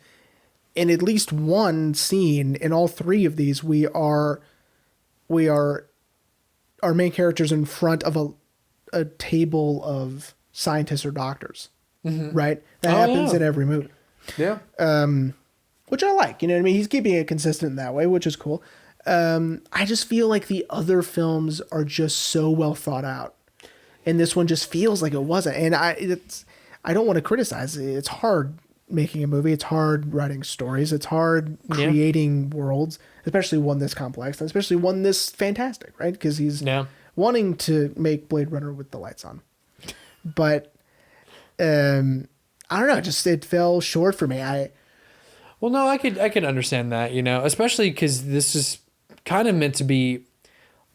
in at least one scene in all three of these, we are our main characters in front of a table of scientists or doctors, right? That happens in every movie. Yeah. Which I like, you know what I mean? He's keeping it consistent in that way, which is cool. I just feel like the other films are just so well thought out, and this one just feels like it wasn't. And I don't want to criticize it. It's hard making a movie. It's hard writing stories. It's hard creating worlds, especially one this complex, and especially one this fantastic, right? Because he's wanting to make Blade Runner with the lights on, but I don't know. Just it fell short for me. Well, no, I could understand that, you know, especially because this is kind of meant to be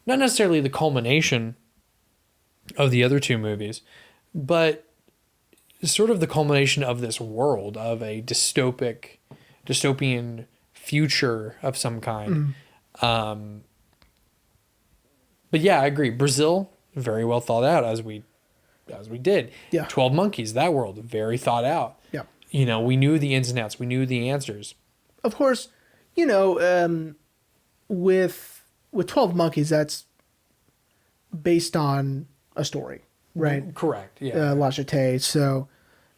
not necessarily the culmination of the other two movies, but sort of the culmination of this world of a dystopian future of some kind. But yeah, I agree. Brazil, very well thought out as we did. Yeah. 12 Monkeys, that world, very thought out. Yeah. You know, we knew the ins and outs. We knew the answers. Of course, you know, with 12 Monkeys, that's based on a story, right? Correct. Yeah. La Jetée. So,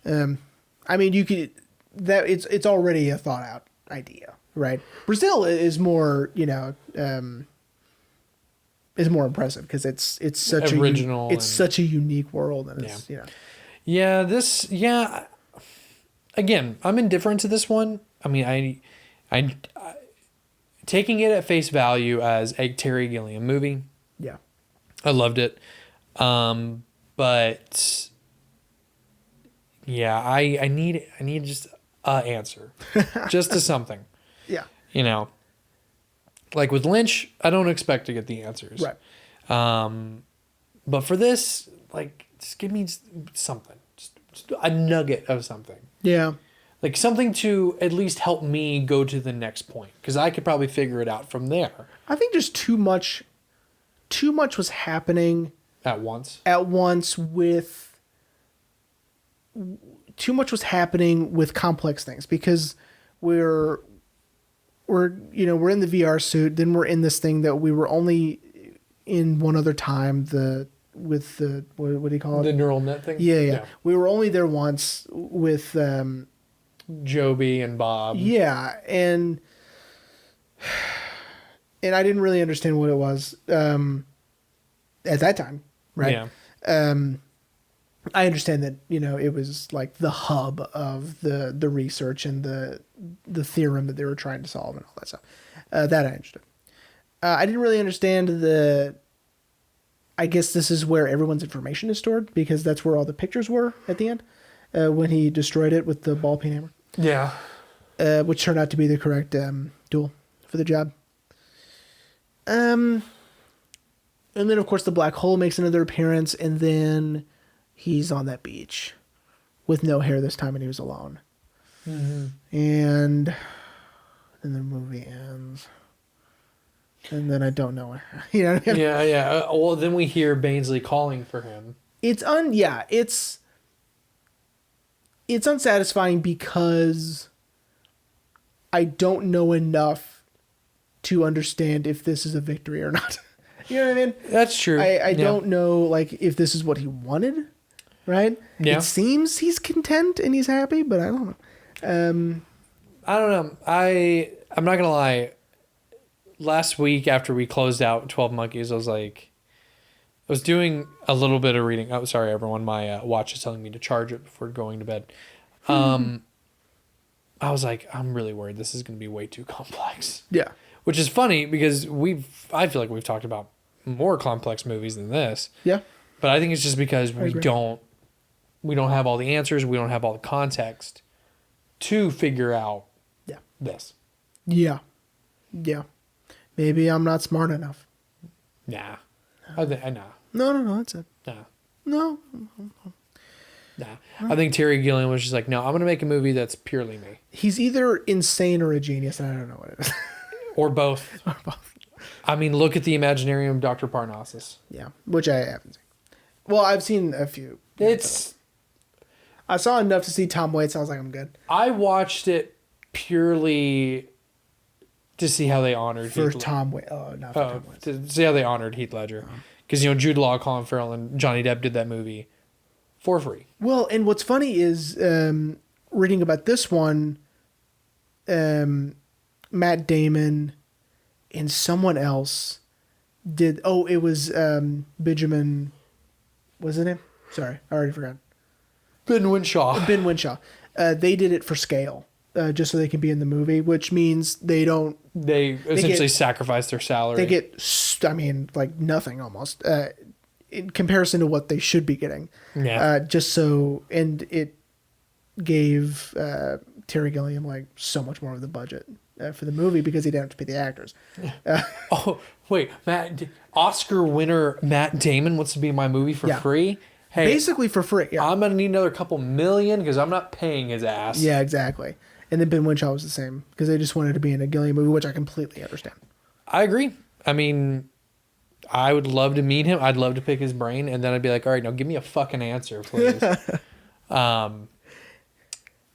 I mean, you could it's already a thought out idea, right? Brazil is more, you know, is more impressive because it's such original. It's such a unique world, and it's you know. Yeah. Again, I'm indifferent to this one. I mean, I taking it at face value as a Terry Gilliam movie. Yeah. I loved it. But yeah, I need just a answer. Just to something. Yeah. You know. Like with Lynch, I don't expect to get the answers. Right. But for this, like, just give me something. Just a nugget of something. Yeah. Like something to at least help me go to the next point. Because I could probably figure it out from there. I think just too much was happening At once with too much was happening with complex things because we're you know, we're in the VR suit, then we're in this thing that we were only in one other time, with the what do you call it? the neural net thing. Yeah. We were only there once with Joby and Bob. yeah, and I didn't really understand what it was at that time, right? Yeah. I understand that, you know, it was like the hub of the research and the theorem that they were trying to solve and all that stuff. That I understood. I didn't really understand I guess this is where everyone's information is stored because that's where all the pictures were at the end when he destroyed it with the ball peen hammer. Yeah. Which turned out to be the correct tool for the job. And then, of course, the black hole makes another appearance, and then he's on that beach with no hair this time, and he was alone. Mm-hmm. And then the movie ends. And then I don't know. You know what I mean? Yeah. Well, then we hear Bainsley calling for him. It's unsatisfying because I don't know enough to understand if this is a victory or not. You know what I mean? That's true. I don't know, like, if this is what he wanted, right? Yeah. It seems he's content and he's happy, but I don't know. I don't know. I'm not gonna lie. Last week after we closed out 12 Monkeys, I was doing a little bit of reading. Oh, sorry, everyone. My watch is telling me to charge it before going to bed. I was like, I'm really worried this is going to be way too complex. Yeah. Which is funny because I feel like we've talked about more complex movies than this. Yeah. But I think it's just because we agree. don't have all the answers. We don't have all the context to figure out Yeah. this. Yeah. Yeah. Maybe I'm not smart enough. Nah. Nah. No, that's it. Nah. No. Nah. I think Terry Gilliam was just like, no, I'm going to make a movie that's purely me. He's either insane or a genius, and I don't know what it is. Or both. Or both. I mean, look at the Imaginarium of Dr. Parnassus. Yeah, which I haven't seen. Well, I've seen a few. I saw enough to see Tom Waits. I was like, I'm good. I watched it purely to see how they honored For Heath Tom Waits. Oh, not for Tom Waits. to see how they honored Heath Ledger. Because, Jude Law, Colin Farrell, and Johnny Depp did that movie for free. Well, and what's funny is reading about this one, Matt Damon and someone else did. Oh, it was Benjamin. What's his name? Sorry, I already forgot. Ben Winshaw. Ben Winshaw. They did it for scale, just so they can be in the movie, which means they don't. They essentially sacrifice their salary. They get, like nothing almost, in comparison to what they should be getting. Yeah. Just so, and it gave Terry Gilliam like so much more of the budget for the movie because he didn't have to pay the actors. Oh, wait. Oscar winner Matt Damon wants to be in my movie for free? Hey, basically for free. Yeah. I'm going to need another couple million because I'm not paying his ass. Yeah, exactly. And then Ben Winshaw was the same because they just wanted to be in a Gilliam movie, which I completely understand. I agree. I mean, I would love to meet him. I'd love to pick his brain. And then I'd be like, all right, now give me a fucking answer, please.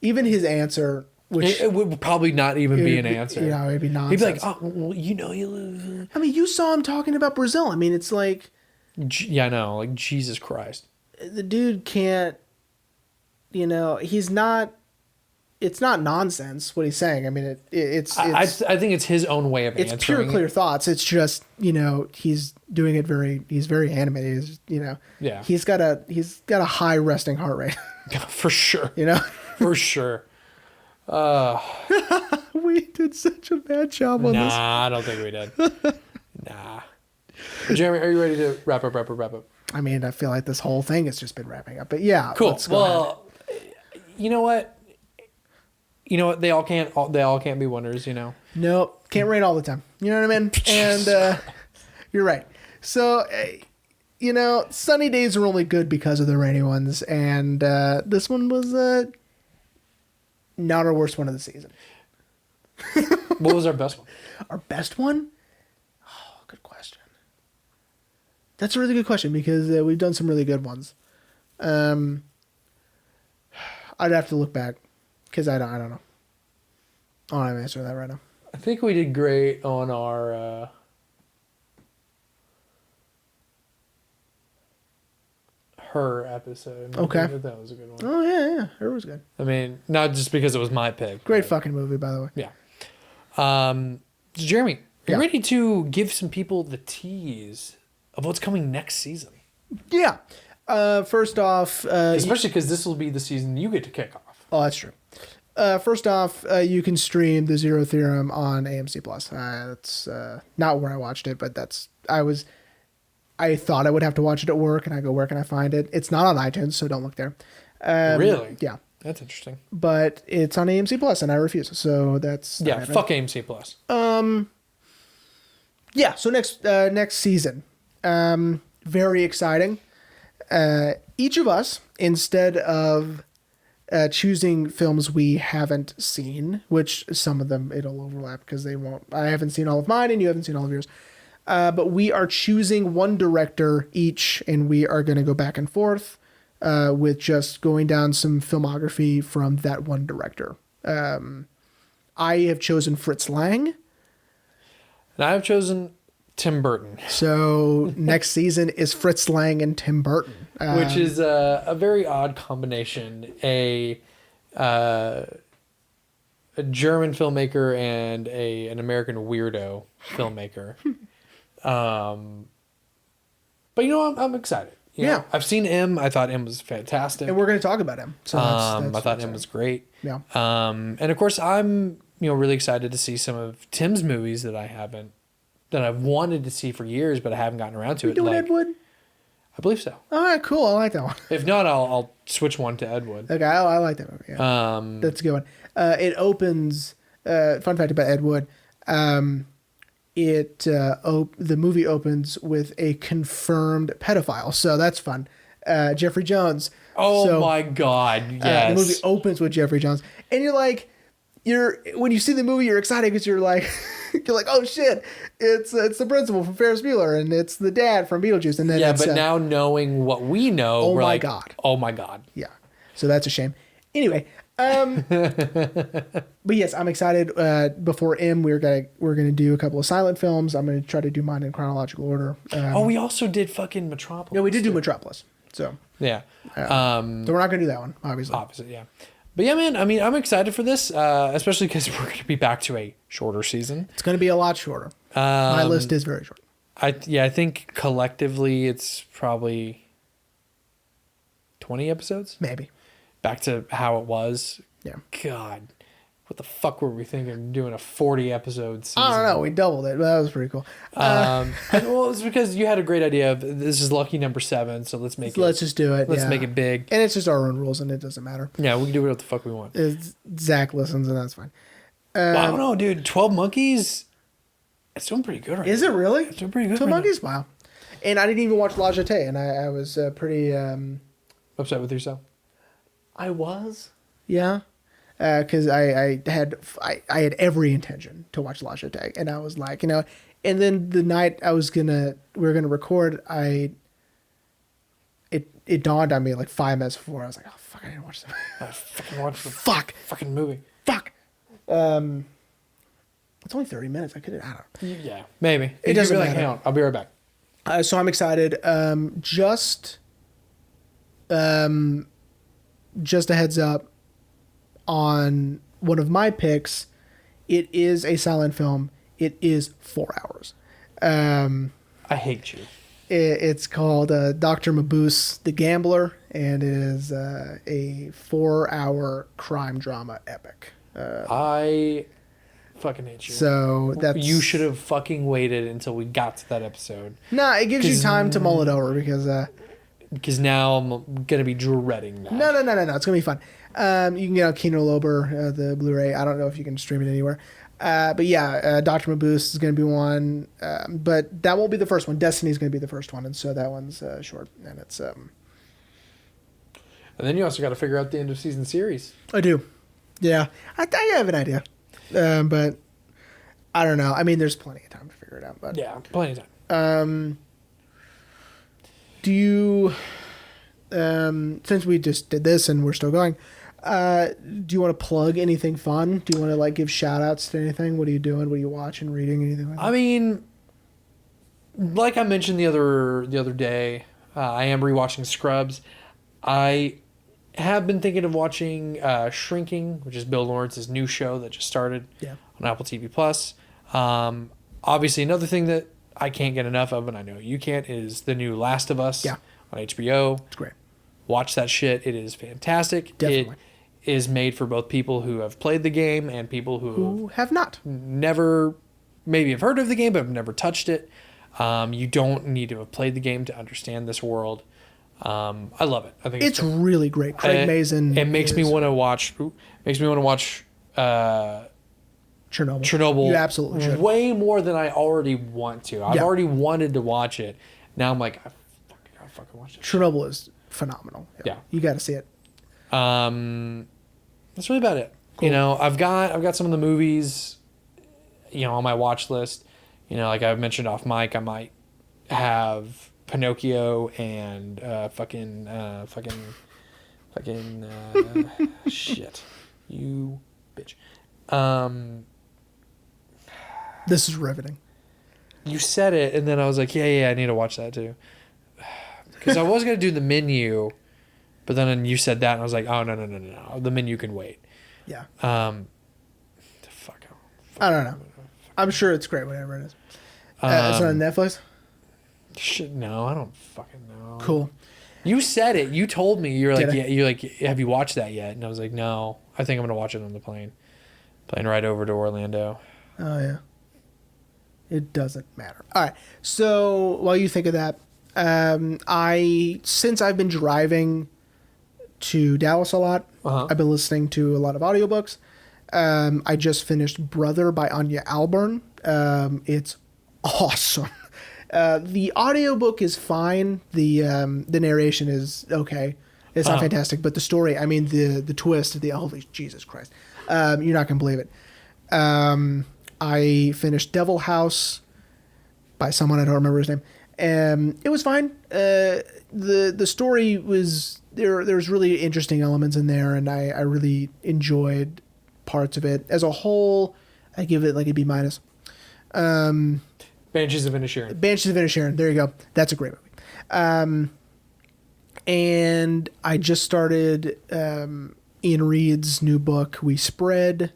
Even his answer, which it would probably not even be an answer. It'd be nonsense. He'd be like, oh, well, you live. I mean, you saw him talking about Brazil. I mean, it's like. Yeah, I know. Like, Jesus Christ. The dude can't, he's not. It's not nonsense what he's saying. I mean, it's. I think it's his own way of answering. It's pure, clear thoughts. It's just he's doing it He's very animated. Yeah. He's got a high resting heart rate. For sure. For sure. We did such a bad job on this. Nah, I don't think we did. Nah. Jeremy, are you ready to wrap up? I mean, I feel like this whole thing has just been wrapping up. But yeah, cool. Let's go ahead. You know what? They all can't be winners. Nope, can't rain all the time. You know what I mean? And you're right. So, sunny days are only good because of the rainy ones, and this one was not our worst one of the season. What was our best one? Our best one? Oh, good question. That's a really good question because we've done some really good ones. I'd have to look back because I don't know. I don't have an answer to that right now. I think we did great on our Her episode. Okay. That was a good one. Oh, yeah. Her was good. I mean, not just because it was my pick. Great fucking movie, by the way. Yeah. So Jeremy, are you ready to give some people the tease of what's coming next season? Yeah. First off... especially because this will be the season you get to kick off. Oh, that's true. First off, you can stream the Zero Theorem on AMC Plus. That's not where I watched it, but I thought I would have to watch it at work, and I go, where can I find it? It's not on iTunes, so don't look there. Really? Yeah. That's interesting. But it's on AMC Plus, and I refuse. So that's... fuck AMC Plus. Yeah, so next season. Very exciting. Each of us, instead of choosing films we haven't seen, which some of them it'll overlap because they won't... I haven't seen all of mine, and you haven't seen all of yours. But we are choosing one director each, and we are going to go back and forth with just going down some filmography from that one director. I have chosen Fritz Lang. And I have chosen Tim Burton. So next season is Fritz Lang and Tim Burton. Which is a very odd combination. A German filmmaker and an American weirdo filmmaker. But I'm excited. I've seen M. I thought M was fantastic. And we're going to talk about him. So I thought M was great. Yeah. And of course I'm really excited to see some of Tim's movies that I haven't that I've wanted to see for years, but I haven't gotten around to You it. doing Like, Ed Wood? I believe so. All right, cool. I like that one. If not, I'll switch one to Ed Wood. Okay, I like that movie. Yeah. That's a good one. It opens. Fun fact about Ed Wood. The movie opens with a confirmed pedophile, so that's fun. Jeffrey Jones. Oh my God! Yes. The movie opens with Jeffrey Jones, and when you see the movie, you're excited because you're like, oh shit, it's the principal from Ferris Bueller, and it's the dad from Beetlejuice, and then but now knowing what we know, we're like, oh my God. Yeah, so that's a shame. Anyway, but yes, I'm excited. Before M, we're gonna do a couple of silent films. I'm gonna try to do mine in chronological order. We also did fucking Metropolis. No, we did do Metropolis. So yeah, so we're not gonna do that one, obviously. Opposite, yeah. But yeah, man. I mean, I'm excited for this, especially because we're gonna be back to a shorter season. It's gonna be a lot shorter. My list is very short. I think collectively it's probably 20 episodes. Maybe. Back to how it was. Yeah. God, what the fuck were we thinking of doing a 40 episode season? I don't know. We doubled it, but that was pretty cool. Well, it's because you had a great idea of this is lucky number 7, so let's just do it. Let's make it big. And it's just our own rules, and it doesn't matter. Yeah, we can do what the fuck we want. Zach listens, and that's fine. I don't know, dude. 12 Monkeys, it's doing pretty good right Is now. it really? It's doing pretty good 12 Monkeys? Wow. And I didn't even watch La Jetée, and I was pretty... upset with yourself? I was. Yeah. Because I had every intention to watch La Jetée, and I was like, and then the night we were gonna record, it dawned on me like 5 minutes before. I was like, oh fuck, I didn't watch that. I fucking watched the fucking movie. Fuck. It's only 30 minutes. I could have. I don't know. Yeah, maybe. It doesn't matter. matter. Hang on, I'll be right back. So I'm excited. Just a heads up on one of my picks. It is a silent film. It is 4 hours. I hate you. It's called Dr. Mabuse the Gambler, and it is a 4-hour crime drama epic. I fucking hate you. So you should have fucking waited until we got to that episode. Nah, it gives you time to mull it over because now I'm gonna be dreading that. No. It's gonna be fun. You can get on Kino Lorber, the Blu-ray. I don't know if you can stream it anywhere. But yeah, Dr. Mabuse is gonna be one. But that won't be the first one. Destiny's gonna be the first one, and so that one's short, and it's. And then you also got to figure out the end of season series. I do. Yeah, I have an idea, but I don't know. I mean, there's plenty of time to figure it out. But yeah, plenty of time. Do you, since we just did this and we're still going, do you want to plug anything fun? Do you want to like give shout outs to anything? What are you doing? What are you watching, reading, anything like that? I mean, like I mentioned the other day, I am rewatching Scrubs. I have been thinking of watching Shrinking, which is Bill Lawrence's new show that just started on Apple TV Plus. Obviously, another thing that I can't get enough of, and I know you can't, is the new Last of Us on HBO. It's great. Watch that shit. It is fantastic. Definitely. It is made for both people who have played the game and people who have not. Never, maybe have heard of the game, but have never touched it. You don't need to have played the game to understand this world. I love it. I think it's really great. Craig Mazin. It makes me want to watch. Chernobyl. You absolutely should. Way more than I already want to. I've already wanted to watch it. Now I'm like, I fucking watch it. Chernobyl is phenomenal. Yeah. You got to see it. That's really about it. Cool. I've got some of the movies, on my watch list. Like I mentioned off mic, I might have Pinocchio and shit. You bitch. This is riveting. You said it, and then I was like, yeah, I need to watch that too. Because I was going to do The Menu, but then you said that, and I was like, oh, no. The Menu can wait. Yeah. Fuck. I don't know. I'm sure it's great, whatever it is. It's on Netflix? Shit, no, I don't fucking know. Cool. You said it. You told me. You're like, have you watched that yet? And I was like, no. I think I'm going to watch it on the plane. Plane ride over to Orlando. Oh, yeah. It doesn't matter. All right. So while you think of that, since I've been driving to Dallas a lot, I've been listening to a lot of audiobooks. I just finished Brother by Anya Alburn. It's awesome. The audiobook is fine. The narration is okay. It's not fantastic, but the story, I mean, the twist, holy Jesus Christ. You're not going to believe it. I finished Devil House by someone, I don't remember his name. It was fine. The story was, there's really interesting elements in there, and I really enjoyed parts of it. As a whole, I give it like a B-. Banshees of Inisherin. Banshees of Inisherin. There you go. That's a great movie. And I just started Ian Reid's new book, We Spread.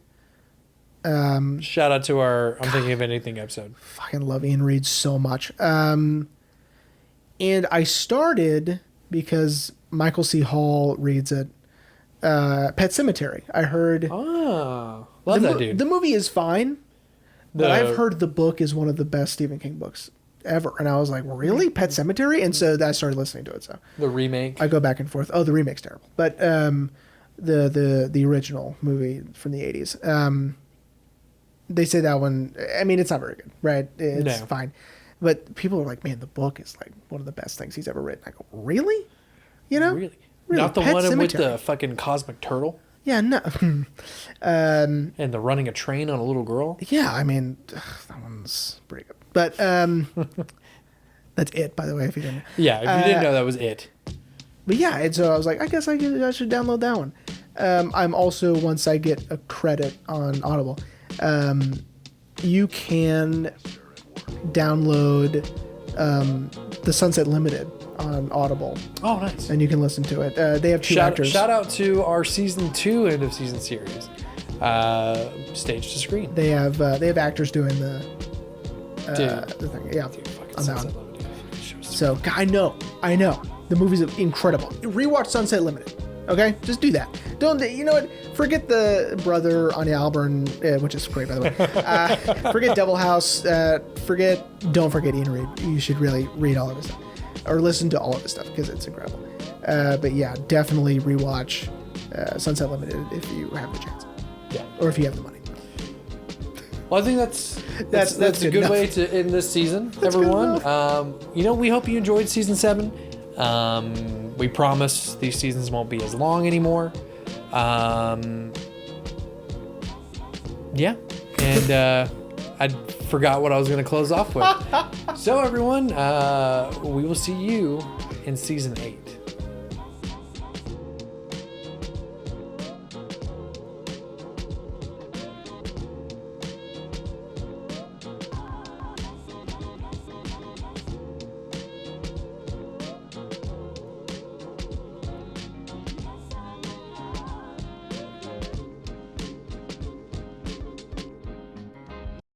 Shout out to our I'm Thinking of Anything episode. Fucking love Ian Reid so much. And I started, because Michael C. Hall reads it, Pet Sematary. I heard... Oh, love that dude. The movie is fine, but I've heard the book is one of the best Stephen King books ever. And I was like, really? Pet Sematary? And so I started listening to it. So the remake. I go back and forth. Oh, the remake's terrible. But the original movie from the 80s. They say that one, I mean, it's not very good, right? It's fine. But people are like, man, the book is like one of the best things he's ever written. I go, really? You know? Really? Not the Pet one Sematary. with the fucking cosmic turtle? Yeah, no. And the running a train on a little girl? Yeah, I mean, that one's pretty good. But that's it, by the way, if you didn't. Yeah, if you didn't know, that was it. But yeah, and so I was like, I guess I should download that one. I'm also, once I get a credit on Audible, you can download the Sunset Limited on Audible. Oh, nice. And you can listen to it. They have two actors. Shout out to our season 2 end of season series, stage to screen. They have actors doing the thing. Yeah, Dude, fucking on that Sunset one. Limited. So I know. The movie's incredible. Rewatch Sunset Limited. Okay, just do that. Don't, you know what? Forget the Brother Anya Alburn, which is great, by the way. Forget Devil House. Don't forget Ian Reid. You should really read all of his stuff, or listen to all of his stuff, because it's incredible. But yeah, definitely rewatch Sunset Limited if you have the chance. Yeah. Or if you have the money. Well, I think that's a good way to end this season, everyone. We hope you enjoyed season 7. We promise these seasons won't be as long anymore. Yeah. And I forgot what I was going to close off with. So everyone, we will see you in season 8.